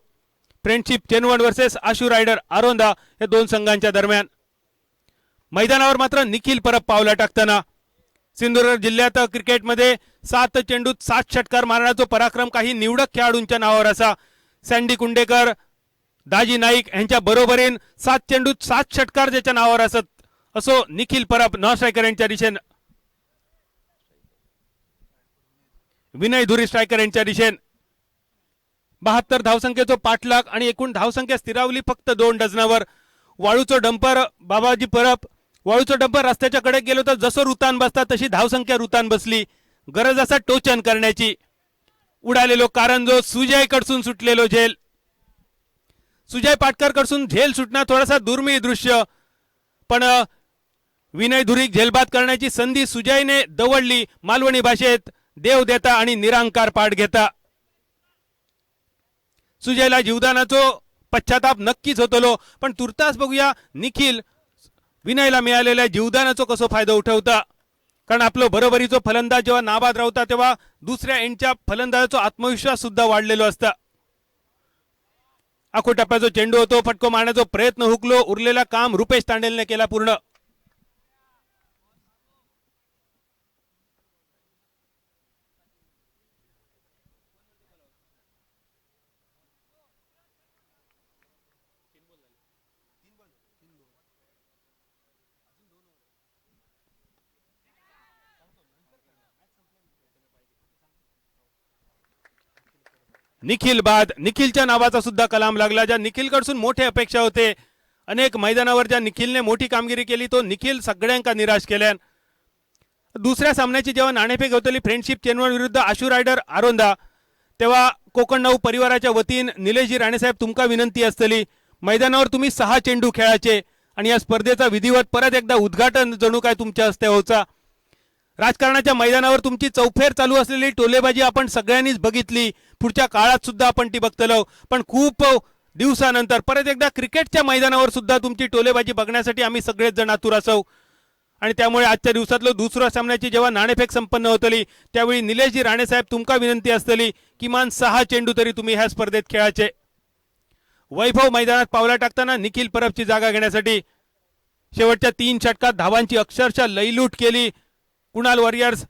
फ्रेंडशिप चेनवण वर्सेस आशू रायडर आरोंदा या दोन संघांच्या दरम्यान. मैदानावर मात्र निखिल परब पावला टाकताना. सिंधुदुर्ग जिल्ह्यात क्रिकेटमध्ये 7 चेंडूत 7 षटकार मारण्याचा पराक्रम काही निवडक खेळाडूंच्या नावावर असा. सँडी कुंडेकर, दाजी नाईक यांच्या बरोबरीन 7 चेंडूत 7 षटकार ज्याच्या नावावर असत असो निखिल परब नॉन स्ट्रायकर यांच्या दिशेन, विनय धुरी स्ट्रायकर यांच्या दिशेन 72 धावसंख्येचा पाठलाग आणि एकूण धावसंख्या स्थिरावली फक्त 2 डझनावर. वाळूचं डंपर बाबाजी परब, वाळूचं डंपर रस्त्याच्या कडे गेलो तर जसं रुतान बसतात तशी धावसंख्या रुतान बसली. गरज असा टोचन करण्याची. उडालेलो कारंजो, सुजय कडसून सुटलेलो झेल. सुजय पाटकर कडसून झेल सुटणं थोडासा दुर्मिळ दृश्य, पण विनय धुरी झेलबाद करण्याची संधी सुजयने दवडली. मालवणी भाषेत देव देता आणि निरांकार पाठ घेता. सुजयला जीवदानाचो पश्चाताप नक्कीच होतलो, पण तुर्तास बघूया निखिल विनयला मिळालेल्या जीवदानाचा कसो फायदा उठवता. कारण आपलं बरोबरीचो फलंदाज जेव्हा नाबाद राहता तेव्हा दुसऱ्या एंडच्या फलंदाजाचा आत्मविश्वास सुद्धा वाढलेलो असता. आखो टप्प्याचा चेंडू होतो, फटको मारण्याचा प्रयत्न हुकलो. उरलेला काम रुपेश तांडेलने केला पूर्ण. निखिल बाद, निखिलच्या नावाचा सुद्धा कलाम लागला. ज्या निखिलकडून मोठे अपेक्षा होते, अनेक मैदानावर ज्या निखिलने मोठी कामगिरी केली तो निखिल सगळ्यांका निराश केल्यान. दुसऱ्या सामन्याची जेव्हा नाणेफेक होतली फ्रेंडशिप चेनवण विरुद्ध आशू रायडर आरोंदा, तेव्हा कोकण 9 परिवाराच्या वतीन निलेशजी राणेसाहेब तुमका विनंती असतली, मैदानावर तुम्ही 6 चेंडू खेळायचे आणि या स्पर्धेचा विधिवत परत एकदा उद्घाटन जणू काय तुमच्या हस्ते होचा. राजकारणाच्या मैदानावर तुमची चौफेर चालू असलेली टोलेबाजी आपण सगळ्यांनीच बघितली. पुढच्या काळात सुद्धा आपण ती बघतलो, पण खूप दिवसानंतर परत एकदा क्रिकेटच्या मैदानावर सुद्धा तुमची टोलेबाजी बघण्यासाठी आम्ही सगळेच जण आतुर असो. आणि त्यामुळे आजच्या दिवसातलो दुसऱ्या सामन्याची जेव्हा नाणेफेक संपन्न होतली त्यावेळी निलेशजी राणेसाहेब तुमका विनंती असतली किमान 6 चेंडू तरी तुम्ही ह्या स्पर्धेत खेळायचे. वैभव मैदानात पावला टाकताना निखिल परबची जागा घेण्यासाठी शेवटच्या 3 षटकात धावांची अक्षरशः लयलूट केली कुणाल वॉरियर्स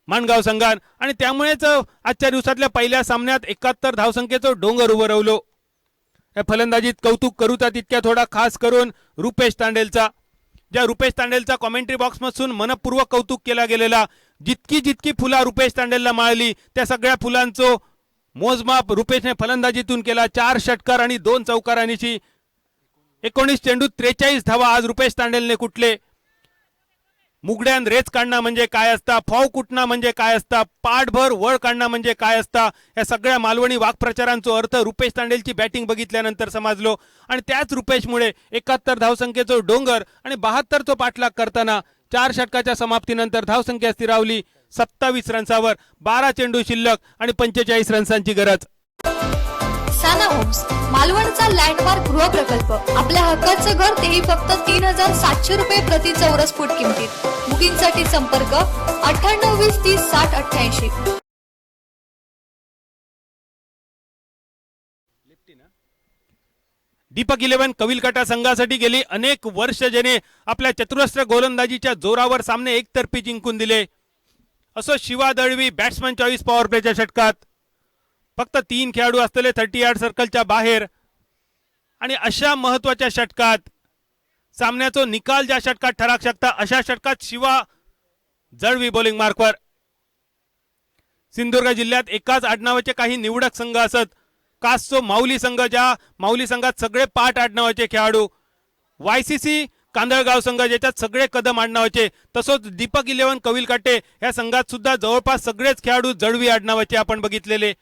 माणगाव संघान. आणि त्यामुळेच आजच्या दिवसातल्या पहिल्या सामन्यात 71 धावसंख्येचं डोंगर उभं राहिलो. या फलंदाजीत कौतुक करूता तितक्या थोडा खास करून रुपेश तांडेलचा, ज्या रुपेश तांडेलचा कॉमेंट्री बॉक्समधून मनपूर्वक कौतुक केला गेलेला. जितकी जितकी फुला रुपेश तांडेलला माळली त्या सगळ्या फुलांचं मोजमाप रुपेशने फलंदाजीतून केला. 4 षटकार आणि 2 चौकारांची 19 चेंडूत 43 धावा आज रुपेश तांडेलने कुटले. मुगड्यान रेच काढणं म्हणजे काय असता, फाव कुटणं म्हणजे काय असता, पाठभर वळ काढणं म्हणजे काय असता, या सगळ्या मालवणी वाक्प्रचारांचा अर्थ रुपेश तांडेलची बॅटिंग बघितल्यानंतर समजलो. आणि त्याच रुपेशमुळे 71 धावसंख्येचं डोंगर आणि 72 पाठलाग करताना 4 षटकाच्या समाप्तीनंतर धावसंख्या स्थिरावली 27 रन्सावर. 12 चेंडू शिल्लक आणि 45 रन्सांची गरज. साना होम्स, मालवणचा लँडमार्क गृह प्रकल्प. आपल्या हक्काचं घर तेही फक्त 3700 रुपये प्रति चौरस फूट किमतीत. बुकिंगसाठी संपर्क 9820 30 60 88. दीपक 11 कविलकाटा संघासाठी गेली अनेक वर्ष ज्याने आपल्या चतुरस्र गोलंदाजीच्या जोरावर सामने एकतर्फी जिंकून दिले. असो Shiva Dalvi batsman choice power प्लेच्या षटकात फक्त 3 खेळाडू असलेले 30 यार्ड सर्कलच्या बाहेर. आणि अशा महत्वाच्या षटकात सामन्याचा निकाल ज्या षटकात ठराक शकता अशा षटकात शिवा जळवी बॉलिंग मार्कवर. सिंधुदुर्ग जिल्ह्यात एकाच आडनावाचे काही निवडक संघ असत. कासचो माऊली संघ, ज्या माऊली संघात सगळे पाट आडनावाचे खेळाडू, YCC कांदळगाव संघ ज्याच्यात सगळे कदम आडनावाचे, तसंच दीपक 11 कविल काटे या संघात सुद्धा जवळपास सगळेच खेळाडू जळवी आडनावाचे आपण बघितलेले.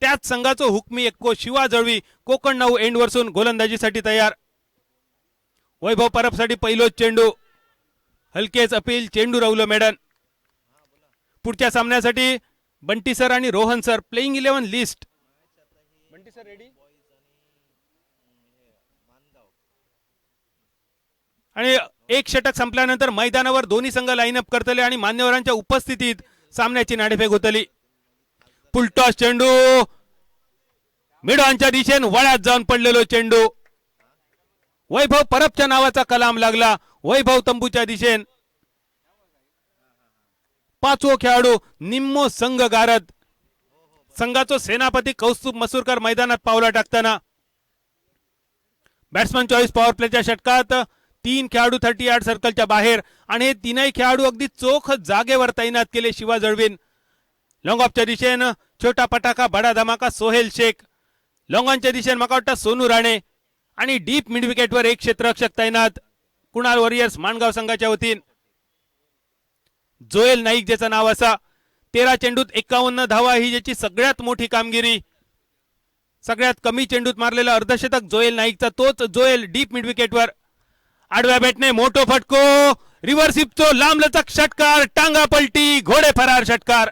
त्याच संघाचो हुकमी एक्को शिवा जळवी कोकण 9 एंड वरसून गोलंदाजीसाठी तयार. वैभव परबसाठी पहिलो चेंडू, हलकेच अपील, चेंडू राहुल मेडन. पुढच्या सामन्यासाठी बंटी सर आणि Rohan sir, playing 11 list. Bunty sir ready. आणि एक षटक संपल्यानंतर मैदानावर दोन्ही संघ लाईनअप करतले आणि मान्यवरांच्या उपस्थितीत सामन्याची नाणेफेक होतली. फुलटॉस चेंडू, मिडॉनच्या दिशेने वळ्यात जाऊन पडलेलो चेंडू. वैभव परबच्या नावाचा कलाम लागला वैभव तंबूच्या दिशेने. पाचवो खेळाडू निम्मो संघ गारद, संघाचो सेनापती कौस्तुभ मसूरकर मैदानात पावला टाकताना. बॅट्समन चॉईस पॉवर प्लेच्या षटकात 3 खेळाडू 30 यार्ड सर्कलच्या बाहेर आणि हे तीनही खेळाडू अगदी चोख जागेवर तैनात केले शिवा जळवीन. लॉंग ऑफच्या दिशेनं छोटा पटाका बडा धमाका सोहेल शेख, लॉंग ऑनच्या दिशेने मला वाटतं सोनू राणे आणि डीप मिड विकेटवर एक क्षेत्ररक्षक तैनात कुणाल वॉरियर्स माणगाव संघाच्या वतीन. जोएल नाईक ज्याचं नाव असा, 13 चेंडूत 51 धावा ही ज्याची सगळ्यात मोठी कामगिरी. सगळ्यात कमी चेंडूत मारलेला अर्धशतक जोएल नाईकचा, तोच जोएल डीप मिड विकेटवर. आडव्या बॅटने मोठो फटको, रिव्हर्स हिपचो लांबलचक षटकार, टांगा पलटी, घोडे फरार षटकार.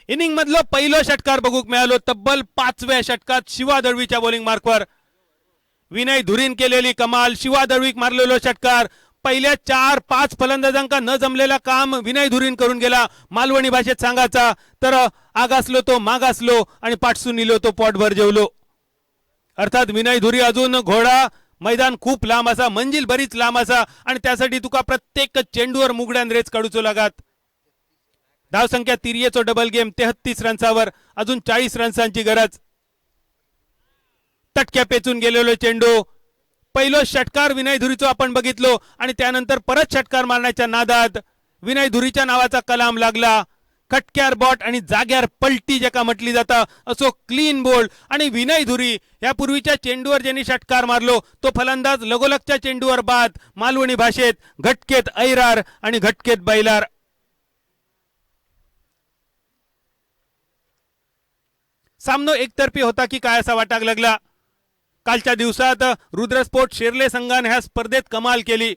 इनिंग मधलं पहिलं षटकार बघूक मिळालो तब्बल 5व्या षटकात शिवा दळवीच्या बॉलिंग मार्कवर. विनय धुरीन केलेली कमाल, शिवा दळवीक मारलेलो षटकार. पहिल्या 4-5 फलंदाजांका न जमलेला काम विनय धुरीन करून गेला. मालवणी भाषेत सांगायचा तर आगासलो तो मागासलो आणि पाठसून निलो तो पोटभर जेवलो. अर्थात विनय धुरी अजून घोडा, मैदान खूप लांब असा, मंजिल बरीच लांब असा आणि त्यासाठी तुका प्रत्येक चेंडूवर मुगड्यान रेच काढूचो लागत. धावसंख्या तिर्येचो डबल गेम 33 रन्सावर, अजून 40 रन्सांची गरज. तटक्या पेचून गेलेलो चेंडू, पहिलो षटकार विनय धुरीचो आपण बघितलो आणि त्यानंतर परत षटकार मारण्याच्या नादात विनय धुरीच्या नावाचा कलाम लागला. खटक्यार बॉट आणि जाग्यार पलटी ज्याका म्हटली जाता असो क्लीन बोल्ड. आणि विनय धुरी यापूर्वीच्या चेंडूवर ज्यांनी षटकार मारलो तो फलंदाज लगोलगच्या चेंडूवर बाद, मालवणी भाषेत घटकेत ऐरार आणि घटकेत बैलार. सामनो एकतर्फी होता की काय असा वाटाक लागला. कालच्या दिवसात रुद्रस्फोट शेर्ले संघाने ह्या स्पर्धेत कमाल केली.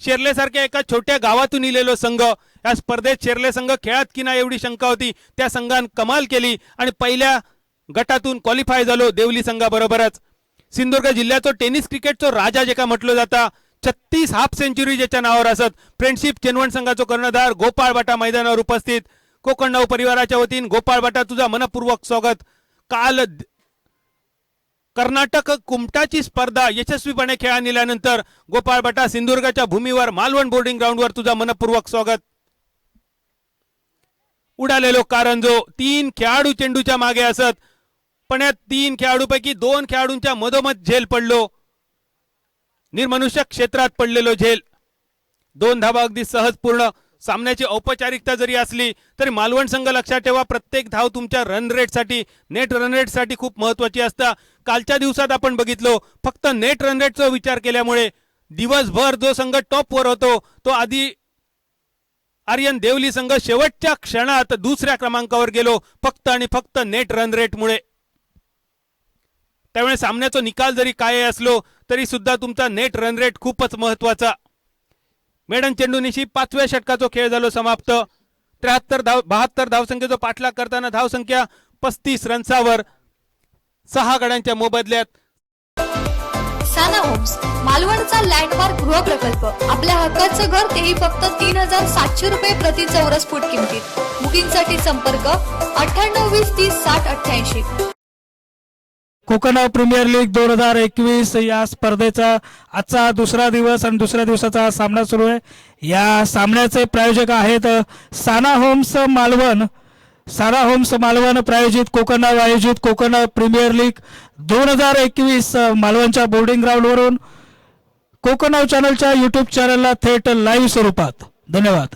शेर्ले सारख्या एका छोट्या गावातून इलेलो संघ या स्पर्धेत शेर्ले संघ खेळात की नाही एवढी शंका होती. त्या संघाने कमाल केली आणि पहिल्या गटातून क्वालिफाय झालो देवली संघाबरोबरच. सिंधुदुर्ग जिल्ह्याचो टेनिस क्रिकेटचो राजा जेका म्हटलं जाता, 36 हाफ सेंचुरी ज्याच्या नावावर असत. फ्रेंडशिप चेनवण संघाचो कर्णधार गोपाळ बाटा मैदानावर उपस्थित. कोकण 9 परिवाराच्या वतीन गोपाळ बाटा तुझा मनपूर्वक स्वागत. काल कर्नाटक कुमटाची स्पर्धा यशस्वीपणे खेळा नेल्यानंतर गोपाळ बाटा सिंधुदुर्गच्या भूमीवर मालवण बोर्डिंग ग्राउंडवर तुझा मनपूर्वक स्वागत. उडालेलो कारंजो, 3 खेळाडू चेंडूच्या मागे असत पण या 3 खेळाडूपैकी 2 खेळाडूंच्या मधोमध झेल पडलो. निर्मनुष्य क्षेत्रात पडलेलो झेल. 2 धावा अगदी सहज पूर्ण. सामन्याची औपचारिकता जरी असली तरी मालवण संघ लक्षात ठेवा, प्रत्येक धाव तुमच्या रन रेटसाठी, नेट रन रेटसाठी खूप महत्वाची असता. कालच्या दिवसात आपण बघितलो फक्त नेट रन रेटचा विचार केल्यामुळे दिवसभर जो संघ टॉपवर होतो तो आधी आर्यन देवली संघ शेवटच्या क्षणात दुसऱ्या क्रमांकावर गेलो फक्त आणि फक्त नेट रन रेटमुळे. त्यामुळे सामन्याचा निकाल जरी काय असलो तरी सुद्धा तुमचा नेट रन रेट खूपच महत्वाचा. मेडन चेंडूनिशी 5व्या षटकाचा खेळ झालो समाप्त. 72 धावसंख्येचा पाठलाग करताना धावसंख्या 35 रन्सावर 6 गड्यांच्या मोबदल्यात. साना होम्स मालवणचा लँडमार्क गृह प्रकल्प, आपल्या हक्काचं घर तेही फक्त 3700 रुपये प्रति चौरस फूट किमतीत. बुकिंगसाठी संपर्क 9820306088. कोकण प्रीमियर लीग 2021 या स्पर्धेचा आजचा दुसरा दिवस आणि दुसऱ्या दिवसाचा सामना सुरू आहे. या सामन्याचे प्रायोजक आहेत साना होम्स मालवण. साना होम्स मालवण प्रायोजित कोकण आयोजित कोकण प्रीमियर लीग 2021 मालवणच्या बोर्डिंग ग्राउंडवरून कोकण चॅनलच्या यूट्यूब चॅनलला थेट लाईव्ह स्वरूपात. धन्यवाद.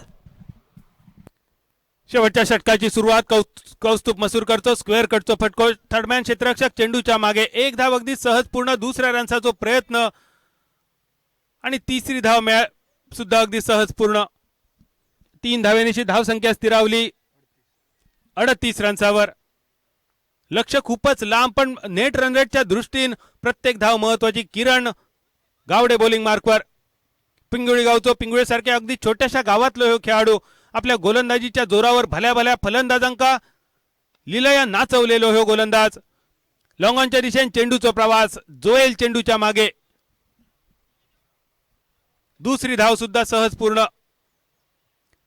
शेवटच्या षटकाची सुरुवात कौस्तुभ मसूरकरचा स्क्वेअर कटचा फटको, थर्डमॅन क्षेत्ररक्षक चेंडूच्या मागे, एक धाव अगदी सहज पूर्ण, दुसऱ्या रनचा जो प्रयत्न आणि तिसरी धाव सुद्धा अगदी सहज पूर्ण. 3 धावेनिशी धावसंख्या स्थिरावली 38 रन्सावर. लक्ष खूपच लांब, पण नेट रन रेटच्या दृष्टीने प्रत्येक धाव महत्वाची. किरण गावडे बॉलिंग मार्कवर. पिंगुळी गावचो पिंगुळीसारख्या अगदी छोट्याशा गावातलो हो खेळाडू आपल्या गोलंदाजीच्या जोरावर भल्या भल्या फलंदाजांका लिलया नाचवलेलो हो गोलंदाज. लॉंगॉनच्या दिशेने चेंडूचा प्रवास, जोएल चेंडूच्या मागे, दुसरी धाव सुद्धा सहज पूर्ण.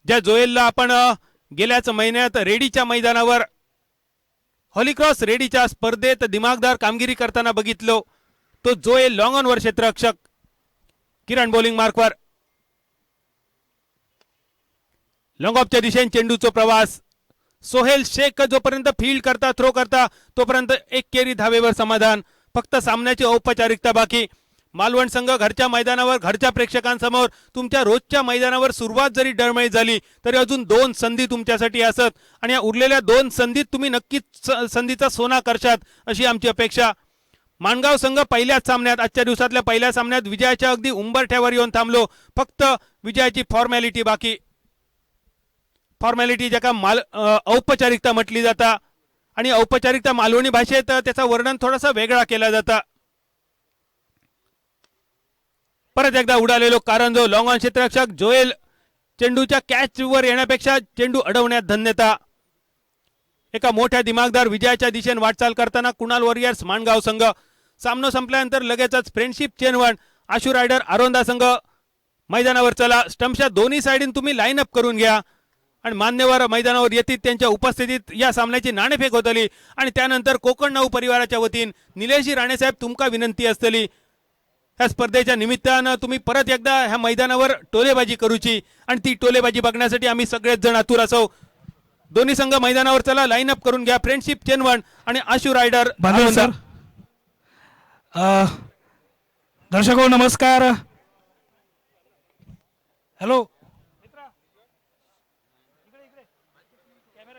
ज्या जोएलला आपण गेल्याच महिन्यात रेडीच्या मैदानावर हॉलीक्रॉस रेडीच्या स्पर्धेत दिमागदार कामगिरी करताना बघितलो, तो जोएल लॉंग ऑनवर क्षेत्ररक्षक. किरण बॉलिंग मार्कवर. लॉंग ऑफच्या दिशेने चेंडूचा प्रवास. सोहेल शेख जोपर्यंत फील्ड करता, थ्रो करता, तोपर्यंत एक केरी धावेवर समाधान. फक्त सामन्याची औपचारिकता बाकी. मालवण संघ घरच्या मैदानावर, घरच्या प्रेक्षकांसमोर, तुमच्या रोजच्या मैदानावर सुरुवात जरी डळमळीत झाली तरी अजून 2 संधी तुमच्यासाठी असत आणि या उरलेल्या 2 संधीत तुम्ही नक्कीच संधीचा सोना करशात अशी आमची अपेक्षा. माणगाव संघ पहिल्याच सामन्यात, आजच्या दिवसातल्या पहिल्या सामन्यात विजयाच्या अगदी उंबरठ्यावर येऊन थांबलो. फक्त विजयाची फॉर्मॅलिटी बाकी. फॉर्मॅलिटी ज्याका औपचारिकता म्हटली जाता आणि औपचारिकता मालवणी भाषेत त्याचा वर्णन थोडासा वेगळा केला जाता. परत एकदा उडालेलो कारंजो. लॉंग ऑन क्षेत्ररक्षक जोएल चेंडूच्या कॅचवर येण्यापेक्षा चेंडू अडवण्यात धन्यता. एका मोठ्या दिमागदार विजयाच्या दिशेने वाटचाल करताना कुणाल वॉरियर्स माणगाव संघ. सामना संपल्यानंतर लगेचच फ्रेंडशिप चेनवण आशू रायडर आरोंदा संघ मैदानावर चला. स्टंप्सच्या दोन्ही साइडीन तुम्ही लाईन अप करून घ्या आणि मान्यवर मैदानावर येतील. त्यांच्या उपस्थितीत या सामन्याची नाणेफेक होतली आणि त्यानंतर कोकण 9 परिवाराच्या वतीन निलेशजी राणेसाहेब तुमका विनंती असतली, ह्या स्पर्धेच्या निमित्तानं तुम्ही परत एकदा ह्या मैदानावर टोलेबाजी करूची आणि ती टोलेबाजी बघण्यासाठी आम्ही सगळेच जण आतुर असो. दोन्ही संघ मैदानावर चला, लाईन अप करून घ्या. फ्रेंडशिप चेनवण आणि आशू रायडर. सर, दर्शको नमस्कार. हॅलो.